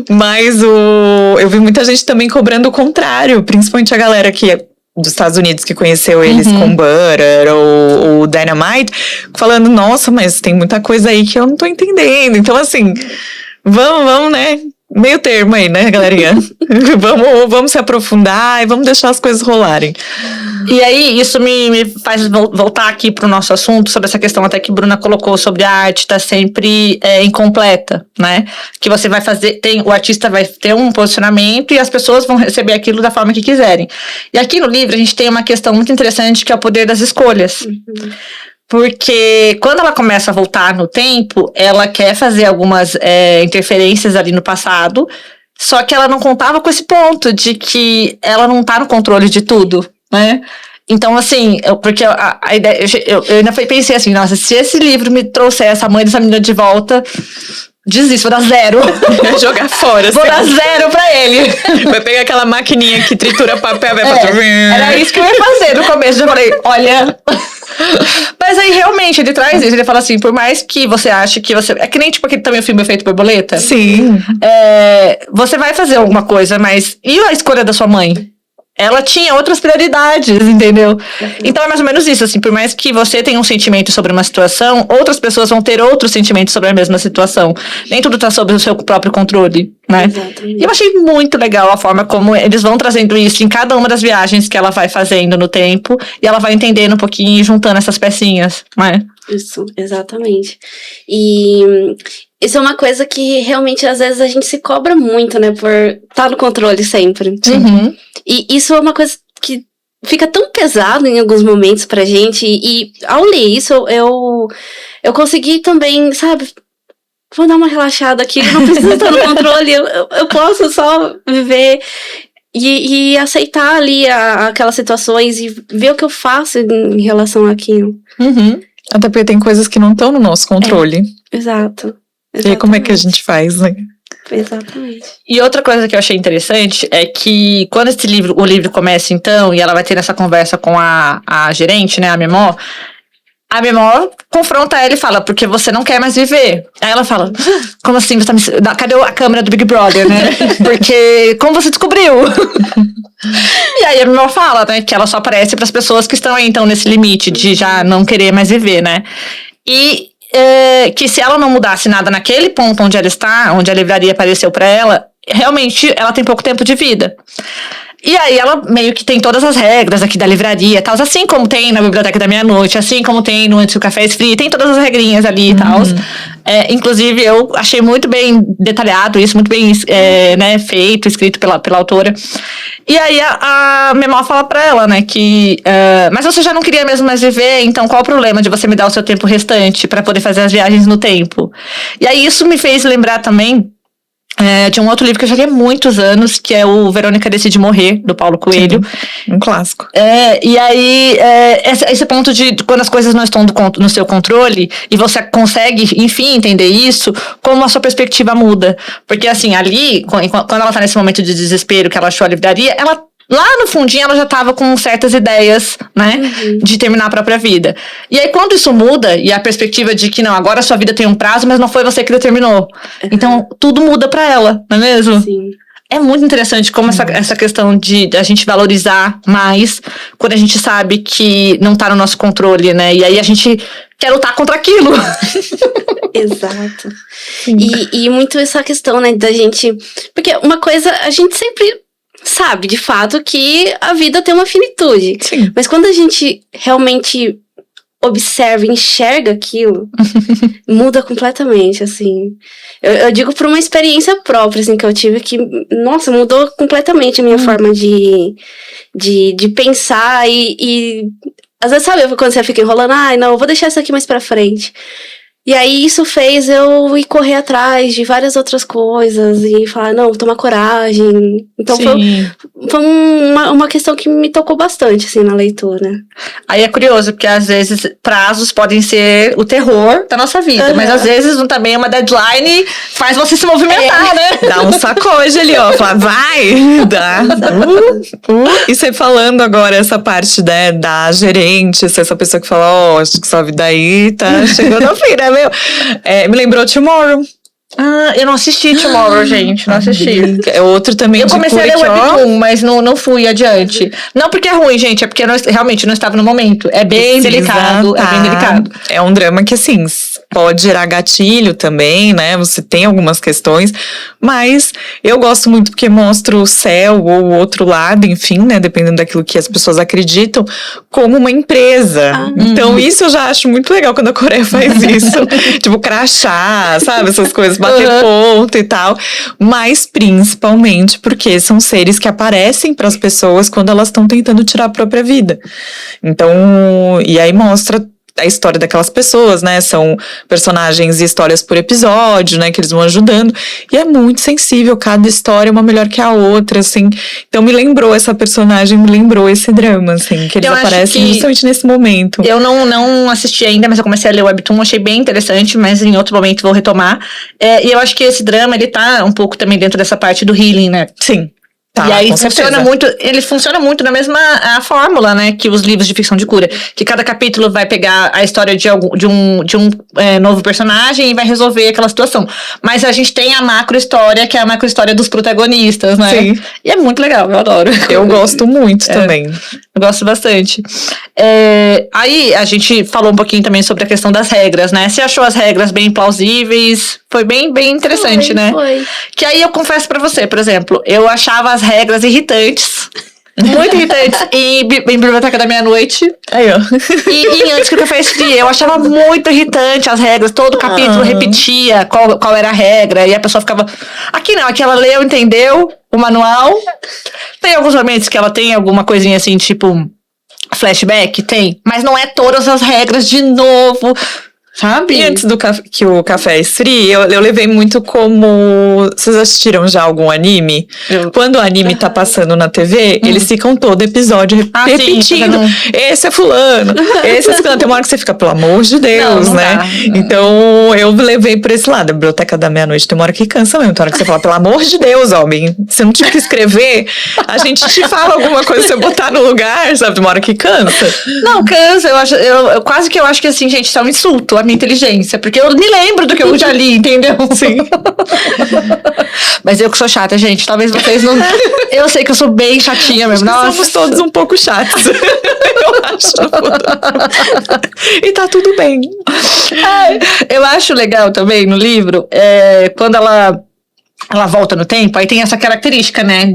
Mas eu vi muita gente também cobrando o contrário, principalmente a galera que é dos Estados Unidos, que conheceu eles com Butter ou Dynamite, falando, nossa, mas tem muita coisa aí que eu não tô entendendo. Então, assim, vamos, né? Meio termo aí, né, galerinha? vamos se aprofundar e vamos deixar as coisas rolarem. E aí, isso me faz voltar aqui pro nosso assunto, sobre essa questão até que a Bruna colocou sobre a arte tá sempre incompleta, né? Que você vai fazer, o artista vai ter um posicionamento e as pessoas vão receber aquilo da forma que quiserem. E aqui no livro a gente tem uma questão muito interessante que é o poder das escolhas. Porque quando ela começa a voltar no tempo, ela quer fazer algumas interferências ali no passado, só que ela não contava com esse ponto de que ela não tá no controle de tudo, né? Então, assim, porque a ideia, eu ainda pensei assim, nossa, se esse livro me trouxesse a mãe dessa menina de volta, desisto, vou dar 0. Jogar fora. Vou dar 0 pra ele. Vai pegar aquela maquininha que tritura papel, vai fazer... Era isso que eu ia fazer no começo. Eu falei, olha... Mas aí, realmente, ele traz isso. Ele fala assim, por mais que você ache que você... É que nem, tipo, aquele também o filme Efeito Borboleta. Sim. Você vai fazer alguma coisa, mas... E a escolha da sua mãe? Ela tinha outras prioridades, entendeu? Então é mais ou menos isso, assim, por mais que você tenha um sentimento sobre uma situação, outras pessoas vão ter outros sentimentos sobre a mesma situação. Nem tudo tá sob o seu próprio controle, né? Exatamente. E eu achei muito legal a forma como eles vão trazendo isso em cada uma das viagens que ela vai fazendo no tempo, e ela vai entendendo um pouquinho e juntando essas pecinhas, né? Isso, exatamente. E isso é uma coisa que realmente às vezes a gente se cobra muito, né? Por estar no controle sempre. E isso é uma coisa que fica tão pesado em alguns momentos pra gente. E ao ler isso, eu consegui também, sabe? Vou dar uma relaxada aqui, eu não preciso estar no controle, eu posso só viver e aceitar ali aquelas situações e ver o que eu faço em relação àquilo. Até porque tem coisas que não estão no nosso controle. Exato. E aí, como é que a gente faz, né? Exatamente. E outra coisa que eu achei interessante é que quando o livro começa, então, e ela vai ter essa conversa com a gerente, né, a Memó confronta ela e fala, porque você não quer mais viver. Aí ela fala, como assim? Cadê a câmera do Big Brother, né? Porque, como você descobriu? E aí a Memó fala, né, que ela só aparece para as pessoas que estão aí, então, nesse limite de já não querer mais viver, né? E que se ela não mudasse nada naquele ponto onde ela está, onde a livraria apareceu para ela, realmente ela tem pouco tempo de vida. E aí ela meio que tem todas as regras aqui da livraria e tal, assim como tem na Biblioteca da Meia-Noite, assim como tem no Antes que o Café Esfrie, tem todas as regrinhas ali e tal. Inclusive, eu achei muito bem detalhado isso, muito bem né, feito, escrito pela autora. E aí a Memó fala pra ela, né, que mas você já não queria mesmo mais viver, então qual o problema de você me dar o seu tempo restante pra poder fazer as viagens no tempo? E aí isso me fez lembrar também de um outro livro que eu já li há muitos anos, que é o Verônica Decide Morrer, do Paulo Coelho. Um clássico. E aí, esse ponto de quando as coisas não estão no seu controle e você consegue, enfim, entender isso, como a sua perspectiva muda. Porque, assim, ali, quando ela tá nesse momento de desespero que ela achou a livraria, ela lá no fundinho ela já tava com certas ideias, né, de terminar a própria vida. E aí quando isso muda, e a perspectiva de que não, agora a sua vida tem um prazo, mas não foi você que determinou. Então tudo muda pra ela, não é mesmo? Sim. É muito interessante como essa questão de a gente valorizar mais quando a gente sabe que não tá no nosso controle, né? E aí a gente quer lutar contra aquilo. Exato. E muito essa questão, né, da gente... Porque uma coisa, a gente sempre sabe, de fato, que a vida tem uma finitude. Sim. Mas quando a gente realmente observa, enxerga aquilo, muda completamente, assim. Eu digo por uma experiência própria, assim, que eu tive que, nossa, mudou completamente a minha forma de pensar e às vezes, sabe, quando você fica enrolando, não, eu vou deixar isso aqui mais pra frente. E aí isso fez eu ir correr atrás de várias outras coisas e falar, não, tomar coragem. Então foi uma questão que me tocou bastante, assim, na leitura. Aí é curioso, porque às vezes prazos podem ser o terror da nossa vida, mas às vezes também uma deadline faz você se movimentar, né? Dá um sacode ali, ó, fala, vai, dá. E você falando agora essa parte, né, da gerente, essa pessoa que fala, acho que sua vida aí tá chegando ao fim, né? Me lembrou Tomorrow. Eu não assisti Tomorrow, gente. Não assisti. É outro também. Eu de comecei a ler o Webtoon, mas não fui adiante. Não porque é ruim, gente. É porque realmente não estava no momento. É bem delicado. É bem delicado. É um drama que, assim, pode gerar gatilho também, né? Você tem algumas questões. Mas eu gosto muito porque mostra o céu ou o outro lado, enfim, né? Dependendo daquilo que as pessoas acreditam, como uma empresa. Então, isso eu já acho muito legal quando a Coreia faz isso. Tipo, crachá, sabe? Essas coisas, bater ponto e tal. Mas, principalmente, porque são seres que aparecem para as pessoas quando elas estão tentando tirar a própria vida. Então, e aí mostra a história daquelas pessoas, né? São personagens e histórias por episódio, né? Que eles vão ajudando. E é muito sensível. Cada história é uma melhor que a outra, assim. Então me lembrou essa personagem, me lembrou esse drama, assim. Que eles aparecem justamente nesse momento. Eu não assisti ainda, mas eu comecei a ler o Webtoon. Achei bem interessante, mas em outro momento vou retomar. E eu acho que esse drama, ele tá um pouco também dentro dessa parte do healing, né? Sim. Tá, e aí ele funciona muito na mesma fórmula, né, que os livros de ficção de cura, que cada capítulo vai pegar a história de um novo personagem e vai resolver aquela situação, mas a gente tem a macro história, que é a macro história dos protagonistas, né? Sim. E é muito legal, eu adoro. Eu gosto muito também. Eu gosto bastante. Aí a gente falou um pouquinho também sobre a questão das regras, né? Você achou as regras bem plausíveis? Foi bem interessante, né? Foi. Que aí eu confesso pra você, por exemplo, eu achava as regras irritantes. Muito irritantes em Biblioteca da Meia-Noite. Aí, ó. E Antes que o Café Esfrie, eu achava muito irritante as regras. Todo capítulo repetia qual era a regra. E a pessoa ficava... Aqui não, aqui ela leu, entendeu o manual. Tem alguns momentos que ela tem alguma coisinha assim, tipo... Flashback? Tem. Mas não é todas as regras de novo... Sabe? E antes que o Café Esfrie, eu levei muito como... Vocês assistiram já algum anime? Quando o anime tá passando na TV, eles ficam todo episódio repetindo. Sim, esse é fulano, esse é fulano. Tem uma hora que você fica, pelo amor de Deus, não né? Dá. Então, eu levei por esse lado. A Biblioteca da Meia-Noite tem uma hora que cansa mesmo. Tem uma hora que você fala, pelo amor de Deus, homem. Você não tinha que escrever. A gente te fala alguma coisa, você botar no lugar, sabe? Tem uma hora que cansa. Não, cansa. Eu quase que eu acho que assim, gente, isso é um insulto. Minha inteligência, porque eu me lembro do que eu já li, entendeu? Sim. Mas eu que sou chata, gente, talvez vocês não... Eu sei que eu sou bem chatinha mesmo. Nossa. Somos todos um pouco chatos. Eu acho. E tá tudo bem. Eu acho legal também no livro, quando ela ela volta no tempo, aí tem essa característica, né,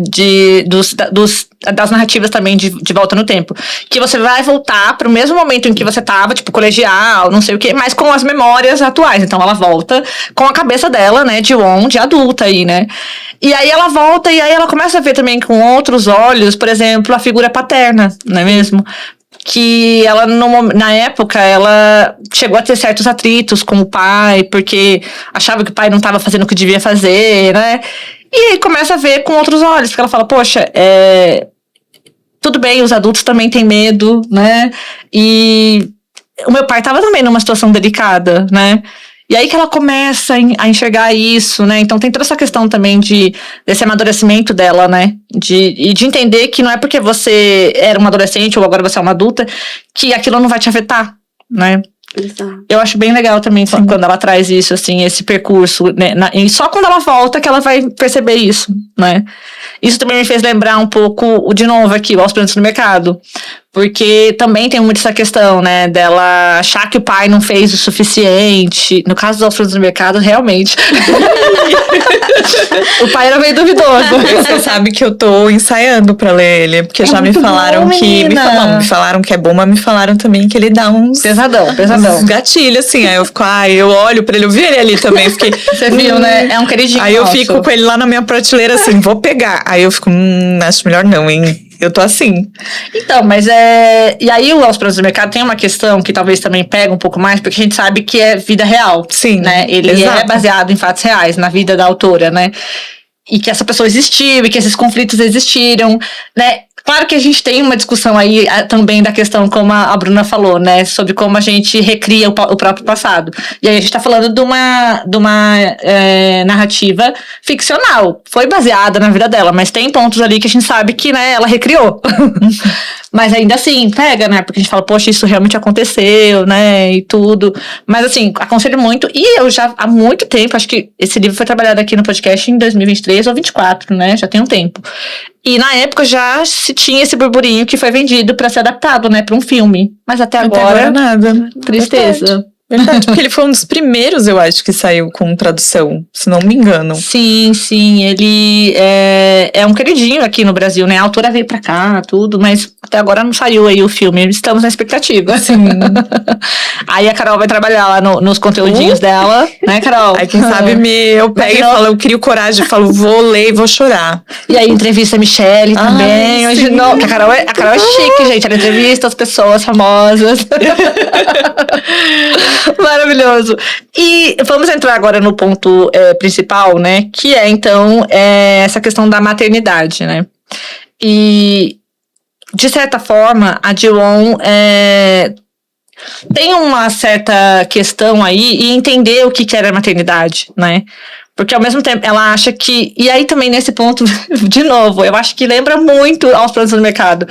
das narrativas também de volta no tempo. Que você vai voltar pro mesmo momento em que você tava, tipo, colegial, não sei o quê, mas com as memórias atuais. Então ela volta com a cabeça dela, né, de adulta aí, né. E aí ela volta e aí ela começa a ver também com outros olhos, por exemplo, a figura paterna, não é mesmo? Que ela, na época, ela chegou a ter certos atritos com o pai, porque achava que o pai não estava fazendo o que devia fazer, né? E aí começa a ver com outros olhos, porque ela fala, poxa, tudo bem, os adultos também têm medo, né? E o meu pai estava também numa situação delicada, né? E aí que ela começa a enxergar isso, né? Então tem toda essa questão também desse amadurecimento dela, né? De entender que não é porque você era uma adolescente ou agora você é uma adulta que aquilo não vai te afetar, né? Exato. Eu acho bem legal também quando ela traz isso, assim, esse percurso, né? E só quando ela volta que ela vai perceber isso, né? Isso também me fez lembrar um pouco, de novo aqui, Aos Prantos no Mercado. Porque também tem muito essa questão, né, dela achar que o pai não fez o suficiente. No caso dos Aos Prantos no Mercado, realmente. O pai era meio duvidoso. Você sabe que eu tô ensaiando pra ler ele, porque já me falaram bom, que... Me falaram que é bom, mas me falaram também que ele dá uns... Pesadão. Uns gatilhos, assim. Aí eu fico, eu olho pra ele, eu vi ele ali também, fiquei... Você viu, né? É um queridinho Aí eu nosso. fico com ele lá na minha prateleira, assim, vou pegar. Aí eu fico, acho melhor não, hein? Eu tô assim. Então, mas E aí, o Aos Prantos do Mercado tem uma questão que talvez também pega um pouco mais, porque a gente sabe que é vida real. Sim. Né? Ele exato. é baseado em fatos reais, na vida da autora, né? E que essa pessoa existiu, e que esses conflitos existiram, né? Claro que a gente tem uma discussão aí também da questão, como a Bruna falou, né? Sobre como a gente recria o próprio passado. E aí a gente tá falando de uma narrativa ficcional. Foi baseada na vida dela, mas tem pontos ali que a gente sabe que, né, ela recriou. Mas ainda assim, pega, né? Porque a gente fala, poxa, isso realmente aconteceu, né? E tudo. Mas assim, aconselho muito. E eu já há muito tempo, acho que esse livro foi trabalhado aqui no podcast em 2023 ou 2024, né? Já tem um tempo. E na época já se tinha esse burburinho que foi vendido pra ser adaptado, né? Pra um filme. Mas até agora nada. Tristeza. Verdade, porque ele foi um dos primeiros, eu acho, que saiu com tradução, se não me engano. Sim, ele é um queridinho aqui no Brasil, né? A autora veio pra cá, tudo, mas até agora não saiu aí o filme. Estamos na expectativa. Sim. Aí a Carol vai trabalhar lá nos conteúdinhos dela, né, Carol? Aí quem sabe eu pego e falo, eu crio coragem, falo, vou ler e vou chorar. E aí entrevista a Michelle também. Ai, Hoje não, a Carol é chique, gente. Ela entrevista as pessoas famosas. Maravilhoso. E vamos entrar agora no ponto principal, né? Que é, então, essa questão da maternidade, né? E, de certa forma, a Ji-won tem uma certa questão aí em entender o que era a maternidade, né? Porque ao mesmo tempo ela acha que... E aí também nesse ponto, de novo, eu acho que lembra muito Aos Prantos no Mercado.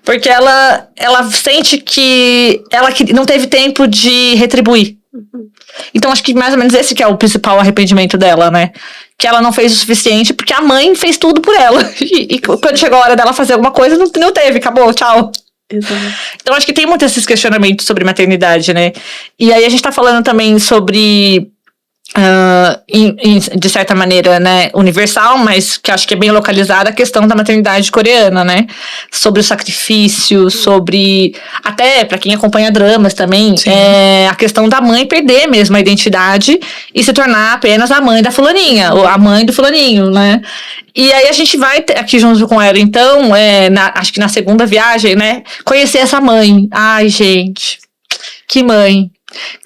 Porque ela sente que ela não teve tempo de retribuir. Então acho que mais ou menos esse que é o principal arrependimento dela, né? Que ela não fez o suficiente porque a mãe fez tudo por ela. E quando chegou a hora dela fazer alguma coisa, não teve, acabou, tchau. Exato. Então acho que tem muitos esses questionamentos sobre maternidade, né? E aí a gente tá falando também sobre... de certa maneira, né, universal, mas que acho que é bem localizada a questão da maternidade coreana, né, sobre o sacrifício, sobre, até para quem acompanha dramas também, a questão da mãe perder mesmo a identidade e se tornar apenas a mãe da fulaninha, ou a mãe do fulaninho, né. E aí a gente vai aqui junto com ela, então, acho que na segunda viagem, né, conhecer essa mãe. Ai, gente, que mãe.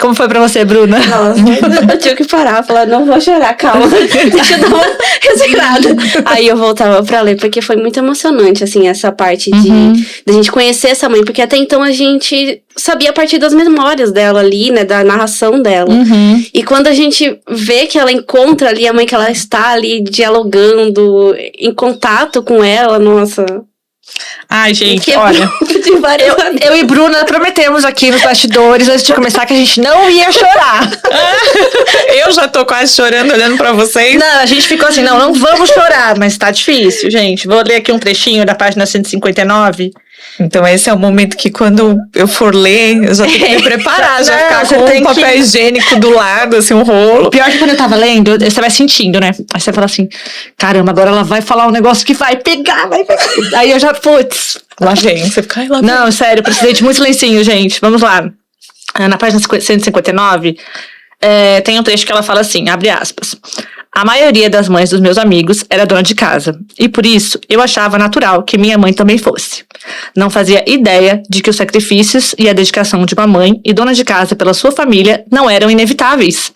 Como foi pra você, Bruna? Nossa, eu tive que parar, falar, não vou chorar, calma, deixa eu dar uma respirada. Aí eu voltava pra ler, porque foi muito emocionante, assim, essa parte de gente conhecer essa mãe, porque até então a gente sabia a partir das memórias dela ali, né, da narração dela. E quando a gente vê que ela encontra ali a mãe, que ela está ali dialogando, em contato com ela, nossa... Ai, gente, olha, eu e Bruna prometemos aqui nos bastidores, antes de começar, que a gente não ia chorar. Eu já tô quase chorando, olhando pra vocês. Não, a gente ficou assim, não vamos chorar, mas tá difícil, gente. Vou ler aqui um trechinho da página 159, Então esse é o momento que quando eu for ler, eu já tenho que me preparar, já ficar Você com tem um papel higiênico do lado, assim, um rolo. Pior que quando eu tava lendo, você vai sentindo, né? Aí você fala assim, caramba, agora ela vai falar um negócio que vai pegar, vai pegar. Aí eu já, putz. Lá vem, você fica, ai, lá vem. Não, sério, precisei de muito silencinho, gente. Vamos lá. Na página 159, tem um trecho que ela fala assim, abre aspas. A maioria das mães dos meus amigos era dona de casa, e por isso eu achava natural que minha mãe também fosse. Não fazia ideia de que os sacrifícios e a dedicação de uma mãe e dona de casa pela sua família não eram inevitáveis,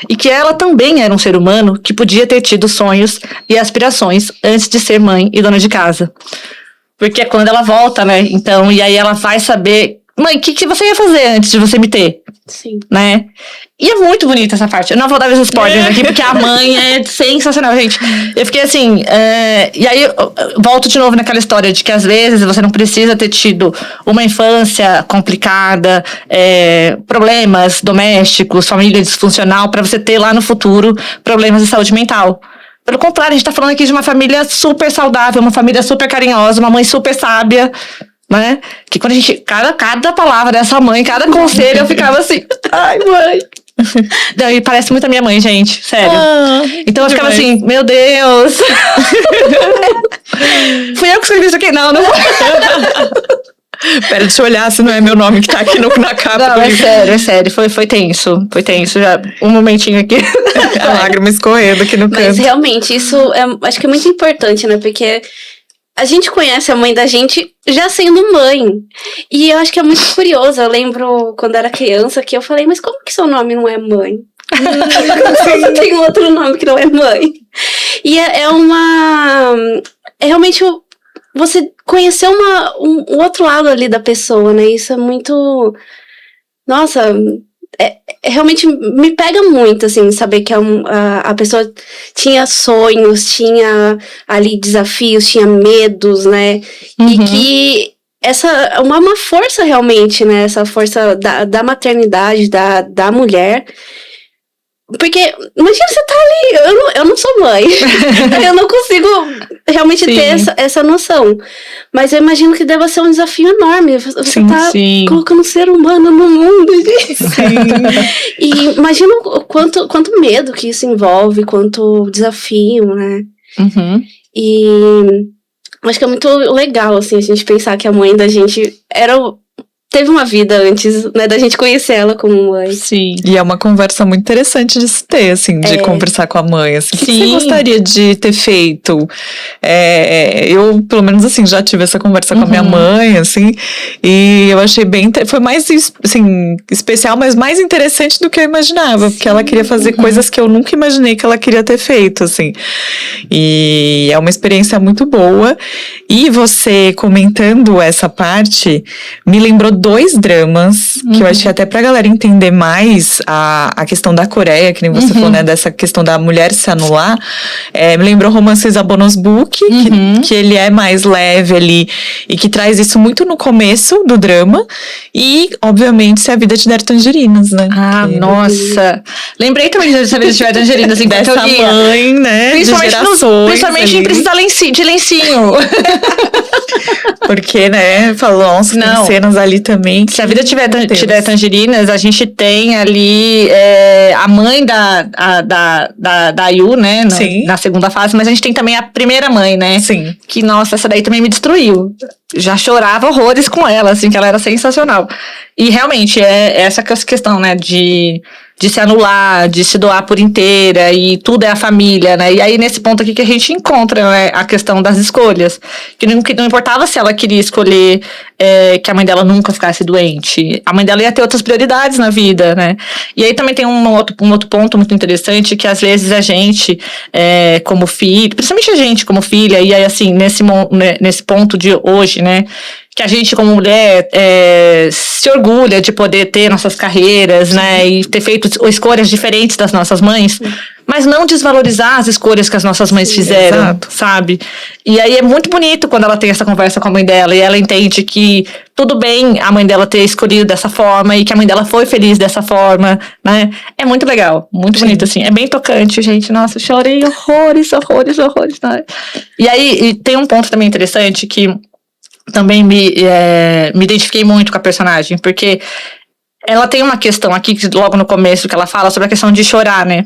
e que ela também era um ser humano que podia ter tido sonhos e aspirações antes de ser mãe e dona de casa. Porque é quando ela volta, né? Então, e aí ela vai saber, mãe, o que você ia fazer antes de você me ter? Sim. Né? E é muito bonita essa parte. Eu não vou dar os spoilers aqui, porque a mãe é sensacional, gente. Eu fiquei assim... e aí, eu volto de novo naquela história de que, às vezes, você não precisa ter tido uma infância complicada, problemas domésticos, família disfuncional, pra você ter lá no futuro problemas de saúde mental. Pelo contrário, a gente tá falando aqui de uma família super saudável, uma família super carinhosa, uma mãe super sábia, né? Que quando a gente... Cada palavra dessa mãe, cada conselho, eu ficava assim... Ai, mãe... Não, e parece muito a minha mãe, gente, sério. Então eu ficava assim, meu Deus. Fui eu que escrevi isso aqui? Não foi. Pera, deixa eu olhar se não é meu nome que tá aqui na capa. Não, é sério, foi tenso. Foi tenso, já um momentinho aqui. A lágrima escorrendo aqui no canto. Mas realmente, isso acho que é muito importante, né? Porque a gente conhece a mãe da gente já sendo mãe. E eu acho que é muito curioso. Eu lembro quando era criança que eu falei, mas como que seu nome não é mãe? Você tem outro nome que não é mãe. E é realmente você conhecer um outro lado ali da pessoa, né? Isso é muito... Nossa... realmente me pega muito, assim, saber que a pessoa tinha sonhos, tinha ali desafios, tinha medos, né? Uhum. E que essa uma força realmente, né? Essa força da maternidade, da mulher. Porque, imagina, você tá ali, eu não sou mãe, eu não consigo realmente ter essa noção, mas eu imagino que deva ser um desafio enorme, você tá colocando um ser humano no mundo, gente. E imagina o quanto medo que isso envolve, quanto desafio, né? Uhum. E acho que é muito legal, assim, a gente pensar que a mãe da gente teve uma vida antes, né, da gente conhecer ela como mãe. Sim. E é uma conversa muito interessante de se ter, assim, de conversar com a mãe, assim. O que você gostaria de ter feito? Eu, pelo menos, assim, já tive essa conversa com a minha mãe, assim, e eu achei foi mais, assim, especial, mas mais interessante do que eu imaginava, porque ela queria fazer coisas que eu nunca imaginei que ela queria ter feito, assim. E é uma experiência muito boa. E você comentando essa parte, me lembrou 2 dramas, que eu achei até pra galera entender mais a questão da Coreia, que nem você falou, né, dessa questão da mulher se anular. Me lembrou Romances a Bonus Book, que ele é mais leve ali, e que traz isso muito no começo do drama, e, obviamente, Se a Vida Te Der Tangerinas, né? Nossa! Lembrei também de Se a Vida Te Der Tangerinas, enquanto eu lia. Mãe, né, Principalmente em Precisa de lencinho. Porque, né, falou, nossa, tem cenas ali também. Se a Vida Te Der Tangerinas, a gente tem ali a mãe da Yu, né, na segunda fase, mas a gente tem também a primeira mãe, né? Sim. Que, nossa, essa daí também me destruiu. Já chorava horrores com ela, assim, que ela era sensacional. E realmente, essa questão, né, de se anular, de se doar por inteira, e tudo é a família, né? E aí, nesse ponto aqui que a gente encontra, né, a questão das escolhas. Que não importava se ela queria escolher que a mãe dela nunca ficasse doente. A mãe dela ia ter outras prioridades na vida, né? E aí também tem um outro ponto muito interessante, que às vezes a gente, como filho, principalmente a gente como filha, e aí assim, nesse ponto de hoje, né? Que a gente, como mulher, se orgulha de poder ter nossas carreiras, né? E ter feito escolhas diferentes das nossas mães. Mas não desvalorizar as escolhas que as nossas mães fizeram, sabe? E aí é muito bonito quando ela tem essa conversa com a mãe dela. E ela entende que tudo bem a mãe dela ter escolhido dessa forma. E que a mãe dela foi feliz dessa forma, né? É muito legal, muito bonito, assim. É bem tocante, gente. Nossa, eu chorei horrores. Né? E aí tem um ponto também interessante que... também me identifiquei muito com a personagem, porque ela tem uma questão aqui, logo no começo, que ela fala sobre a questão de chorar, né?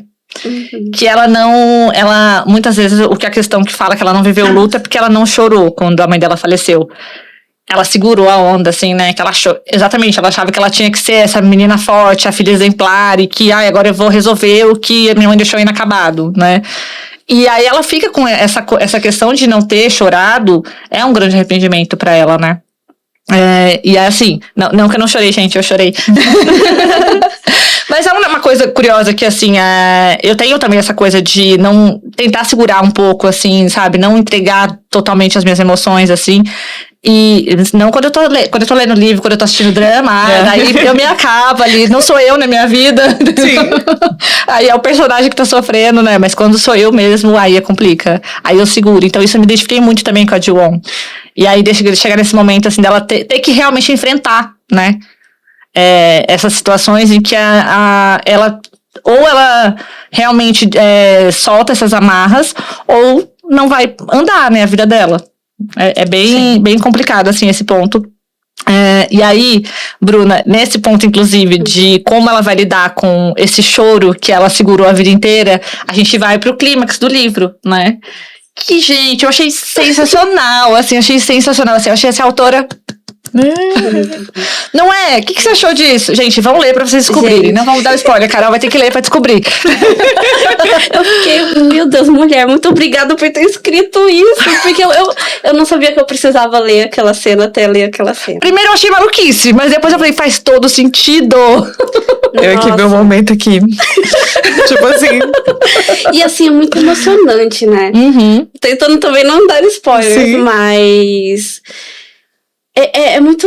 Que ela muitas vezes, a questão que fala que ela não viveu luto é porque ela não chorou quando a mãe dela faleceu. Ela segurou a onda, assim, né? Que ela exatamente, ela achava que ela tinha que ser essa menina forte, a filha exemplar, e que, agora eu vou resolver o que a minha mãe deixou inacabado, né? E aí ela fica com essa questão de não ter chorado, é um grande arrependimento pra ela, né? E é assim, não que eu não chorei, gente, eu chorei. Mas é uma coisa curiosa que, assim, eu tenho também essa coisa de não tentar segurar um pouco, assim, sabe? Não entregar totalmente as minhas emoções, assim. E não quando eu tô lendo livro, quando eu tô assistindo drama, daí eu me acabo ali, não sou eu na minha vida. Sim. Aí é o personagem que tá sofrendo, né? Mas quando sou eu mesmo, aí complica. Aí eu seguro. Então isso eu me identifiquei muito também com a Ji-won. E aí deixa chegar nesse momento, assim, dela ter que realmente enfrentar, né? Essas situações em que ela realmente solta essas amarras, ou não vai andar, né, a vida dela. É bem complicado, assim, esse ponto. E aí, Bruna, nesse ponto, inclusive, de como ela vai lidar com esse choro que ela segurou a vida inteira, a gente vai pro clímax do livro, né? Que, gente, eu achei sensacional, assim, eu achei essa autora... Não é? O que você achou disso? Gente, vamos ler pra vocês descobrirem. Gente. Não vamos dar spoiler, a Carol vai ter que ler pra descobrir. Eu fiquei, meu Deus, mulher, muito obrigada por ter escrito isso. Porque eu não sabia que eu precisava ler aquela cena até ler aquela cena. Primeiro eu achei maluquice, mas depois eu falei, faz todo sentido. Eu aqui, meu momento aqui. Tipo assim. E assim, é muito emocionante, né? Tentando também não dar spoilers, mas... É muito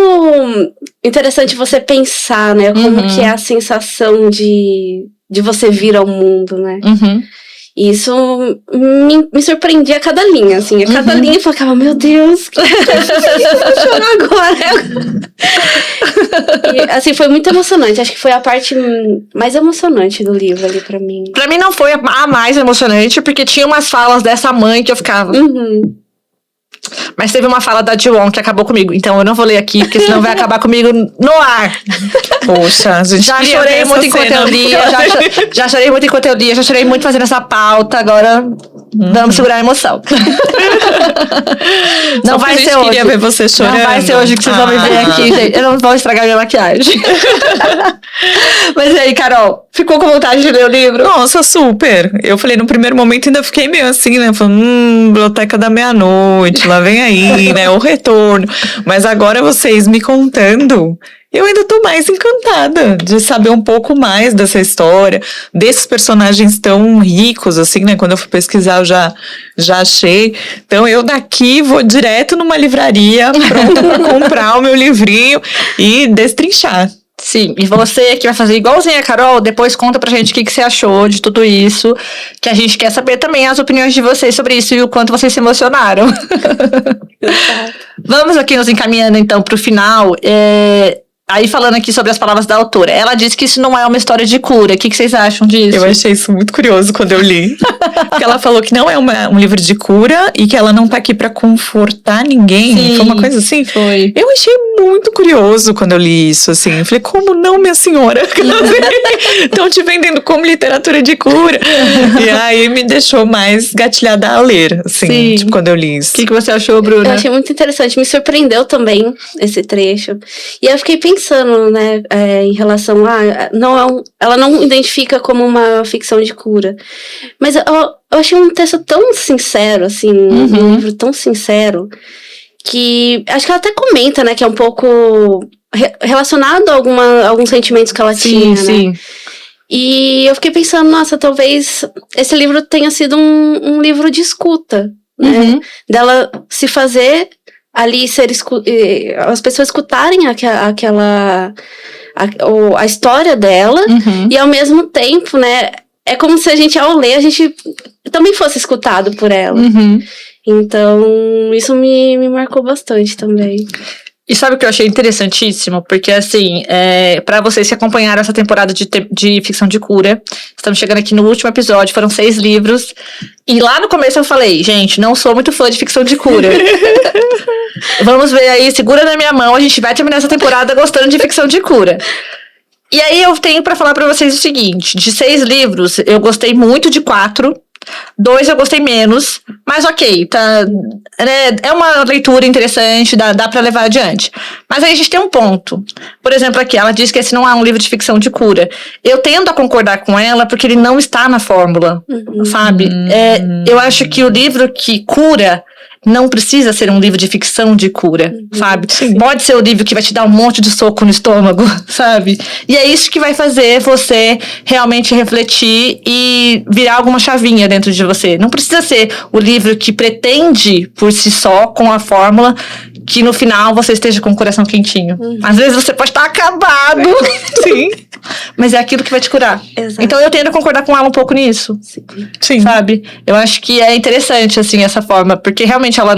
interessante você pensar, né? Como que é a sensação de você vir ao mundo, né? E isso me surpreendia a cada linha, assim. A cada linha eu falava, meu Deus, que eu vou chorar agora. E, assim, foi muito emocionante. Acho que foi a parte mais emocionante do livro ali pra mim. Pra mim não foi a mais emocionante, porque tinha umas falas dessa mãe que eu ficava... Mas teve uma fala da Ji-won que acabou comigo. Então eu não vou ler aqui, porque senão vai acabar comigo no ar. Poxa, a gente já chorei muito enquanto eu lia. Já chorei muito enquanto eu lia. Já chorei muito fazendo essa pauta. Agora vamos segurar a emoção. Não vai ser hoje. Queria ver você chorando. Não vai ser hoje que vocês vão me ver aqui, gente. Eu não vou estragar minha maquiagem. Mas e aí, Carol? Ficou com vontade de ler o livro? Nossa, super. Eu falei, no primeiro momento ainda fiquei meio assim, né? Falando, Biblioteca da Meia-Noite, lá vem aí, né? O retorno. Mas agora vocês me contando, eu ainda tô mais encantada de saber um pouco mais dessa história, desses personagens tão ricos, assim, né? Quando eu fui pesquisar, eu já achei. Então, eu daqui vou direto numa livraria, pronta pra comprar o meu livrinho e destrinchar. Sim, e você que vai fazer igualzinho a Carol, depois conta pra gente o que você achou de tudo isso, que a gente quer saber também as opiniões de vocês sobre isso e o quanto vocês se emocionaram. Vamos aqui nos encaminhando então pro final. Aí falando aqui sobre as palavras da autora, ela disse que isso não é uma história de cura. O que vocês acham disso? Eu achei isso muito curioso quando eu li. Porque ela falou que não é um livro de cura e que ela não tá aqui pra confortar ninguém. Sim, foi uma coisa assim? Foi. Eu achei muito curioso quando eu li isso, assim. Eu falei, como não, minha senhora? Estão te vendendo como literatura de cura. E aí me deixou mais gatilhada a ler, assim, tipo, quando eu li isso. O que você achou, Bruna? Eu achei muito interessante. Me surpreendeu também esse trecho. E eu fiquei pensando, né, em relação a... ela não identifica como uma ficção de cura. Mas eu achei um texto tão sincero, assim, um livro tão sincero, que acho que ela até comenta, né, que é um pouco relacionado a alguns sentimentos que ela tinha, sim. né? E eu fiquei pensando, nossa, talvez esse livro tenha sido um livro de escuta, né? Dela se fazer ali, as pessoas escutarem a história dela, e ao mesmo tempo, né, é como se a gente, ao ler, a gente também fosse escutado por ela. Então, isso me marcou bastante também. E sabe o que eu achei interessantíssimo? Porque, assim, pra vocês que acompanharam essa temporada de ficção de cura, estamos chegando aqui no último episódio, foram 6 livros. E lá no começo eu falei, gente, não sou muito fã de ficção de cura. Vamos ver aí, segura na minha mão, a gente vai terminar essa temporada gostando de ficção de cura. E aí eu tenho pra falar pra vocês o seguinte, de 6 livros, eu gostei muito de 4, 2 eu gostei menos, mas ok, tá, é uma leitura interessante, dá pra levar adiante. Mas aí a gente tem um ponto. Por exemplo, aqui, ela diz que esse não é um livro de ficção de cura. Eu tendo a concordar com ela porque ele não está na fórmula, sabe? Eu acho que o livro que cura não precisa ser um livro de ficção de cura, sabe? Sim. Pode ser o livro que vai te dar um monte de soco no estômago, sabe? E é isso que vai fazer você realmente refletir e virar alguma chavinha dentro de você. Não precisa ser o livro que pretende, por si só, com a fórmula, que no final você esteja com o coração quentinho. Às vezes você pode estar acabado. Sim. Mas é aquilo que vai te curar. Exato. Então eu tendo a concordar com ela um pouco nisso. Sim. Sabe? Eu acho que é interessante, assim, essa forma. Porque realmente ela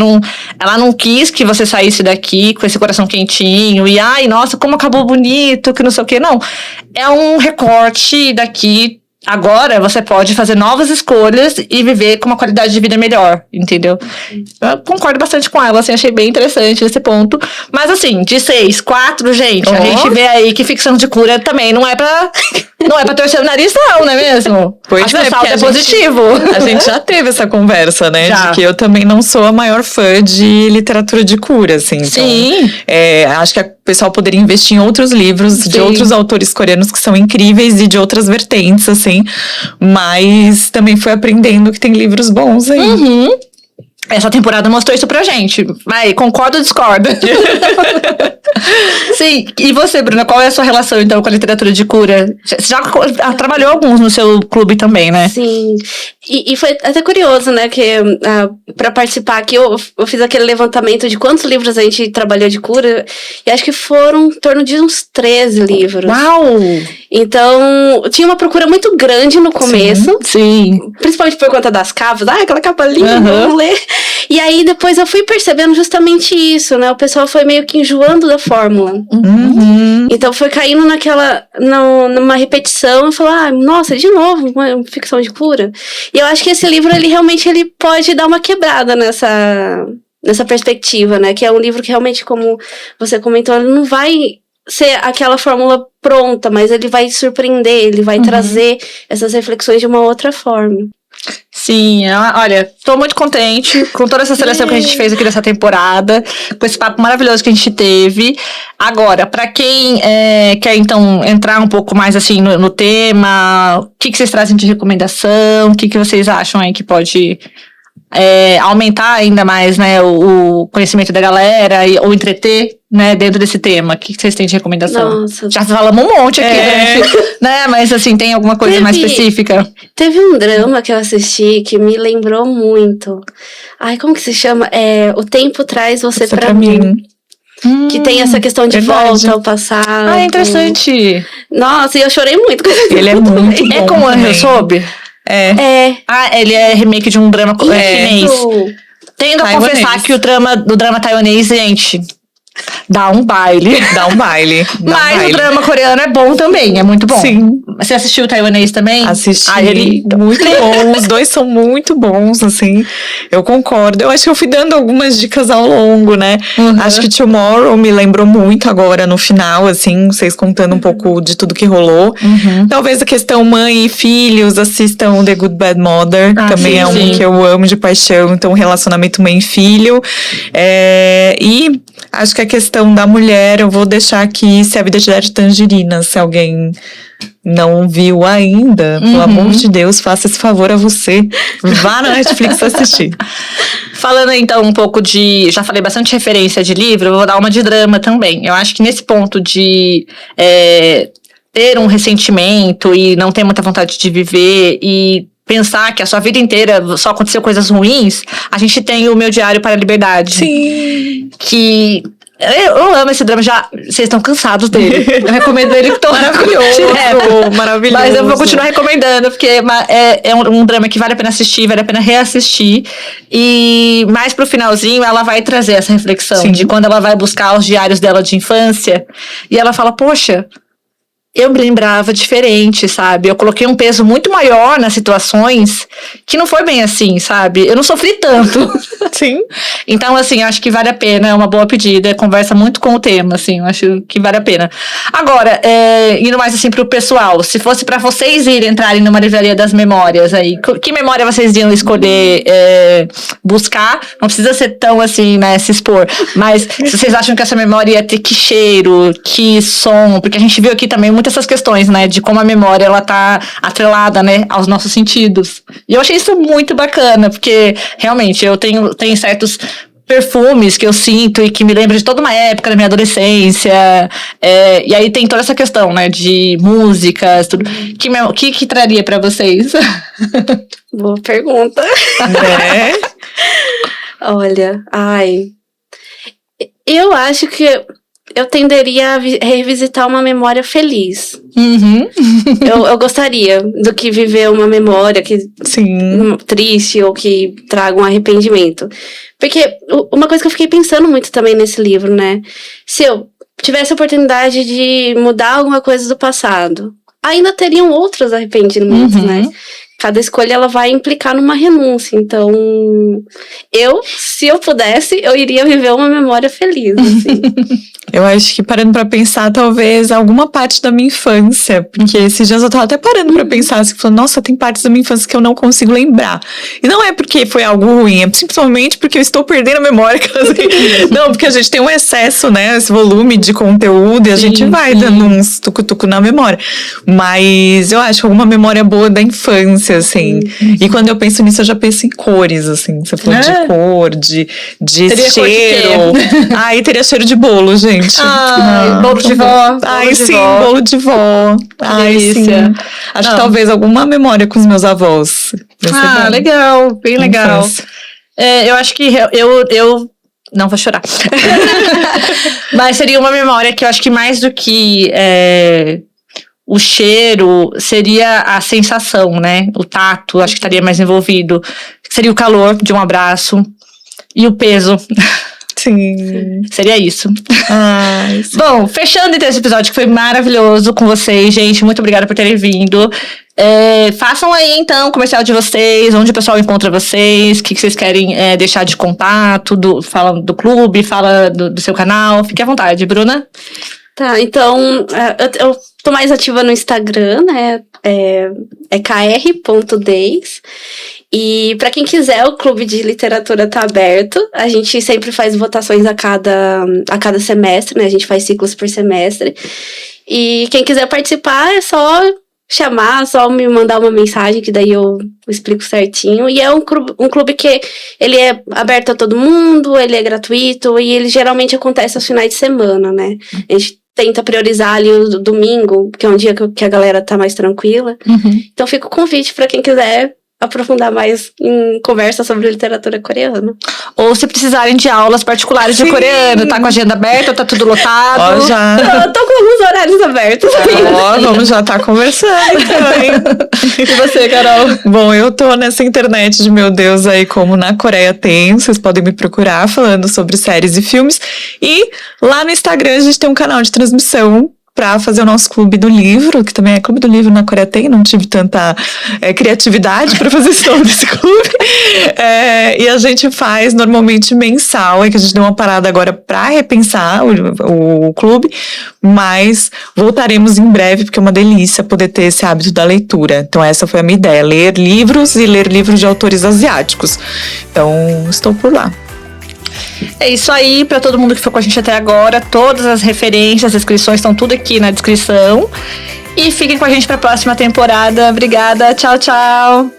não quis que você saísse daqui com esse coração quentinho. E, ai, nossa, como acabou bonito, que não sei o quê. Não. É um recorte daqui. Agora você pode fazer novas escolhas e viver com uma qualidade de vida melhor, entendeu? Eu concordo bastante com ela, assim, achei bem interessante esse ponto. Mas assim, de 6, 4, gente, a gente vê aí que ficção de cura também não é pra torcer o nariz, não é mesmo? Pois Acho é, que o saldo porque é a gente- positivo. A gente já teve essa conversa, né? Já. De que eu também não sou a maior fã de literatura de cura, assim. Então, Sim. acho que o pessoal poderia investir em outros livros de Sim. outros autores coreanos que são incríveis e de outras vertentes, assim. Mas também fui aprendendo que tem livros bons aí. Uhum. Essa temporada mostrou isso pra gente. Vai, concorda ou discorda? Sim, e você, Bruna, qual é a sua relação, então, com a literatura de cura? Você já trabalhou alguns no seu clube também, né? Sim. E foi até curioso, né? Que pra participar aqui, eu fiz aquele levantamento de quantos livros a gente trabalhou de cura. E acho que foram em torno de uns 13 livros. Uau! Então, tinha uma procura muito grande no começo. Sim. Principalmente por conta das capas. Ah, aquela capa linda, vamos ler. E aí, depois eu fui percebendo justamente isso, né? O pessoal foi meio que enjoando da fórmula. Uhum. Então, foi caindo numa repetição. E falou, nossa, de novo, uma ficção de cura. E eu acho que esse livro, ele realmente pode dar uma quebrada nessa perspectiva, né? Que é um livro que realmente, como você comentou, ele não vai ser aquela fórmula pronta, mas ele vai surpreender, ele vai trazer essas reflexões de uma outra forma. Sim, olha, tô muito contente com toda essa seleção que a gente fez aqui nessa temporada, com esse papo maravilhoso que a gente teve. Agora, pra quem quer, então, entrar um pouco mais, assim, no tema, o que vocês trazem de recomendação, o que vocês acham aí que pode aumentar ainda mais, né, o conhecimento da galera ou entreter, né, dentro desse tema? O que vocês têm de recomendação? Nossa. Já falamos um monte aqui, né? Mas, assim, tem alguma coisa mais específica? Teve um drama que eu assisti que me lembrou muito. Ai, como que se chama? O Tempo Traz Você Pra Mim. Que tem essa questão de verdade. volta ao passado. Ah, é interessante. Nossa, e eu chorei muito com esse Ele é livro muito também. bom. É com o também. Angel Soube? É. Ah, ele é remake de um drama chinês. Isso. Tenho a Taiwanês. confessar que o drama taiwanês, gente, dá um baile. Dá um baile. Mas o drama coreano é bom também, é muito bom. Sim. Você assistiu o taiwanês também? Assisti, Ele... muito bom, os dois são muito bons, assim, eu concordo. Eu acho que eu fui dando algumas dicas ao longo, né? Acho que Tomorrow me lembrou muito agora no final, assim, vocês contando um pouco de tudo que rolou. Talvez a questão mãe e filhos, assistam The Good Bad Mother, também sim, é um sim. que eu amo de paixão, então relacionamento mãe e filho. E acho que a questão da mulher, eu vou deixar aqui Se a Vida Te Der Tangerina, se alguém não viu ainda, pelo amor de Deus, faça esse favor a você. Vá na Netflix assistir. Falando então um pouco de... Já falei bastante referência de livro, eu vou dar uma de drama também. Eu acho que nesse ponto de ter um ressentimento e não ter muita vontade de viver e pensar que a sua vida inteira só aconteceu coisas ruins, a gente tem o Meu Diário para a Liberdade. Sim. Que... Eu amo esse drama, vocês estão cansados dele. Eu recomendo ele que tô Maravilhoso, maravilhoso. Mas eu vou continuar recomendando, porque é um drama que vale a pena assistir, vale a pena reassistir. E mais pro finalzinho, ela vai trazer essa reflexão de quando ela vai buscar os diários dela de infância. E ela fala, poxa, eu me lembrava diferente, sabe? Eu coloquei um peso muito maior nas situações que não foi bem assim, sabe? Eu não sofri tanto. Sim. Então, assim, acho que vale a pena, é uma boa pedida, conversa muito com o tema, assim, eu acho que vale a pena. Agora, indo mais assim pro pessoal, se fosse pra vocês entrarem numa livraria das memórias aí, que memória vocês iam escolher buscar? Não precisa ser tão assim, né, se expor, mas se vocês acham que essa memória ia ter que cheiro, que som, porque a gente viu aqui também muitas essas questões, né, de como a memória, ela tá atrelada, né, aos nossos sentidos. E eu achei isso muito bacana, porque realmente eu tenho certos perfumes que eu sinto e que me lembram de toda uma época da minha adolescência, e aí tem toda essa questão, né, de músicas, tudo. Que traria pra vocês? Boa pergunta. Olha, eu acho que eu tenderia a revisitar uma memória feliz. Uhum. Eu gostaria do que viver uma memória triste ou que traga um arrependimento. Porque uma coisa que eu fiquei pensando muito também nesse livro, né? Se eu tivesse a oportunidade de mudar alguma coisa do passado, ainda teriam outros arrependimentos, né? Cada escolha, ela vai implicar numa renúncia. Então, se eu pudesse, eu iria viver uma memória feliz, assim. Eu acho que, parando pra pensar, talvez alguma parte da minha infância, porque esses dias eu tava até parando pra pensar, assim, falando, nossa, tem partes da minha infância que eu não consigo lembrar. E não é porque foi algo ruim, é simplesmente porque eu estou perdendo a memória. Não, porque a gente tem um excesso, né, esse volume de conteúdo, e a gente vai dando uns tucutuco na memória. Mas eu acho que alguma memória boa da infância, assim. E quando eu penso nisso, eu já penso em cores, assim. Você falou de cor, de cheiro. Aí teria cheiro de bolo, gente. Bolo de vó. Bolo de vó. Delícia. Sim. Acho que talvez alguma memória com os meus avós. Legal, bem legal. Eu acho que eu não vou chorar. Mas seria uma memória que eu acho que mais do que o cheiro, seria a sensação, né? O tato, acho que estaria mais envolvido. Seria o calor de um abraço e o peso. Sim. Seria isso. Bom, fechando então esse episódio que foi maravilhoso com vocês, gente. Muito obrigada por terem vindo. Façam aí então o comercial de vocês, onde o pessoal encontra vocês, o que vocês querem deixar de contato, fala do clube, fala do seu canal. Fique à vontade, Bruna. Tá, então eu tô mais ativa no Instagram, né? É kr.days. E para quem quiser, o Clube de Literatura tá aberto. A gente sempre faz votações a cada semestre, né? A gente faz ciclos por semestre. E quem quiser participar é só chamar, só me mandar uma mensagem, que daí eu explico certinho. E é um clube que ele é aberto a todo mundo, ele é gratuito e ele geralmente acontece aos finais de semana, né? A gente tenta priorizar ali o domingo, que é um dia que a galera tá mais tranquila. Então fica o convite para quem quiser aprofundar mais em conversa sobre literatura coreana. Ou se precisarem de aulas particulares de coreano, tá com a agenda aberta ou tá tudo lotado? Eu tô com alguns horários abertos. Vamos já tá conversando então. E você, Carol? Bom, eu tô nessa internet de meu Deus aí, como na Coreia tem. Vocês podem me procurar falando sobre séries e filmes. E lá no Instagram a gente tem um canal de transmissão para fazer o nosso clube do livro, que também é Clube do Livro na Coreia tem, não tive tanta criatividade para fazer esse nome desse clube. E a gente faz normalmente mensal, que a gente deu uma parada agora para repensar o clube, mas voltaremos em breve, porque é uma delícia poder ter esse hábito da leitura. Então essa foi a minha ideia, ler livros e ler livros de autores asiáticos. Então estou por lá. É isso aí, para todo mundo que ficou com a gente até agora. Todas as referências, as inscrições estão tudo aqui na descrição. E fiquem com a gente para a próxima temporada. Obrigada, tchau, tchau.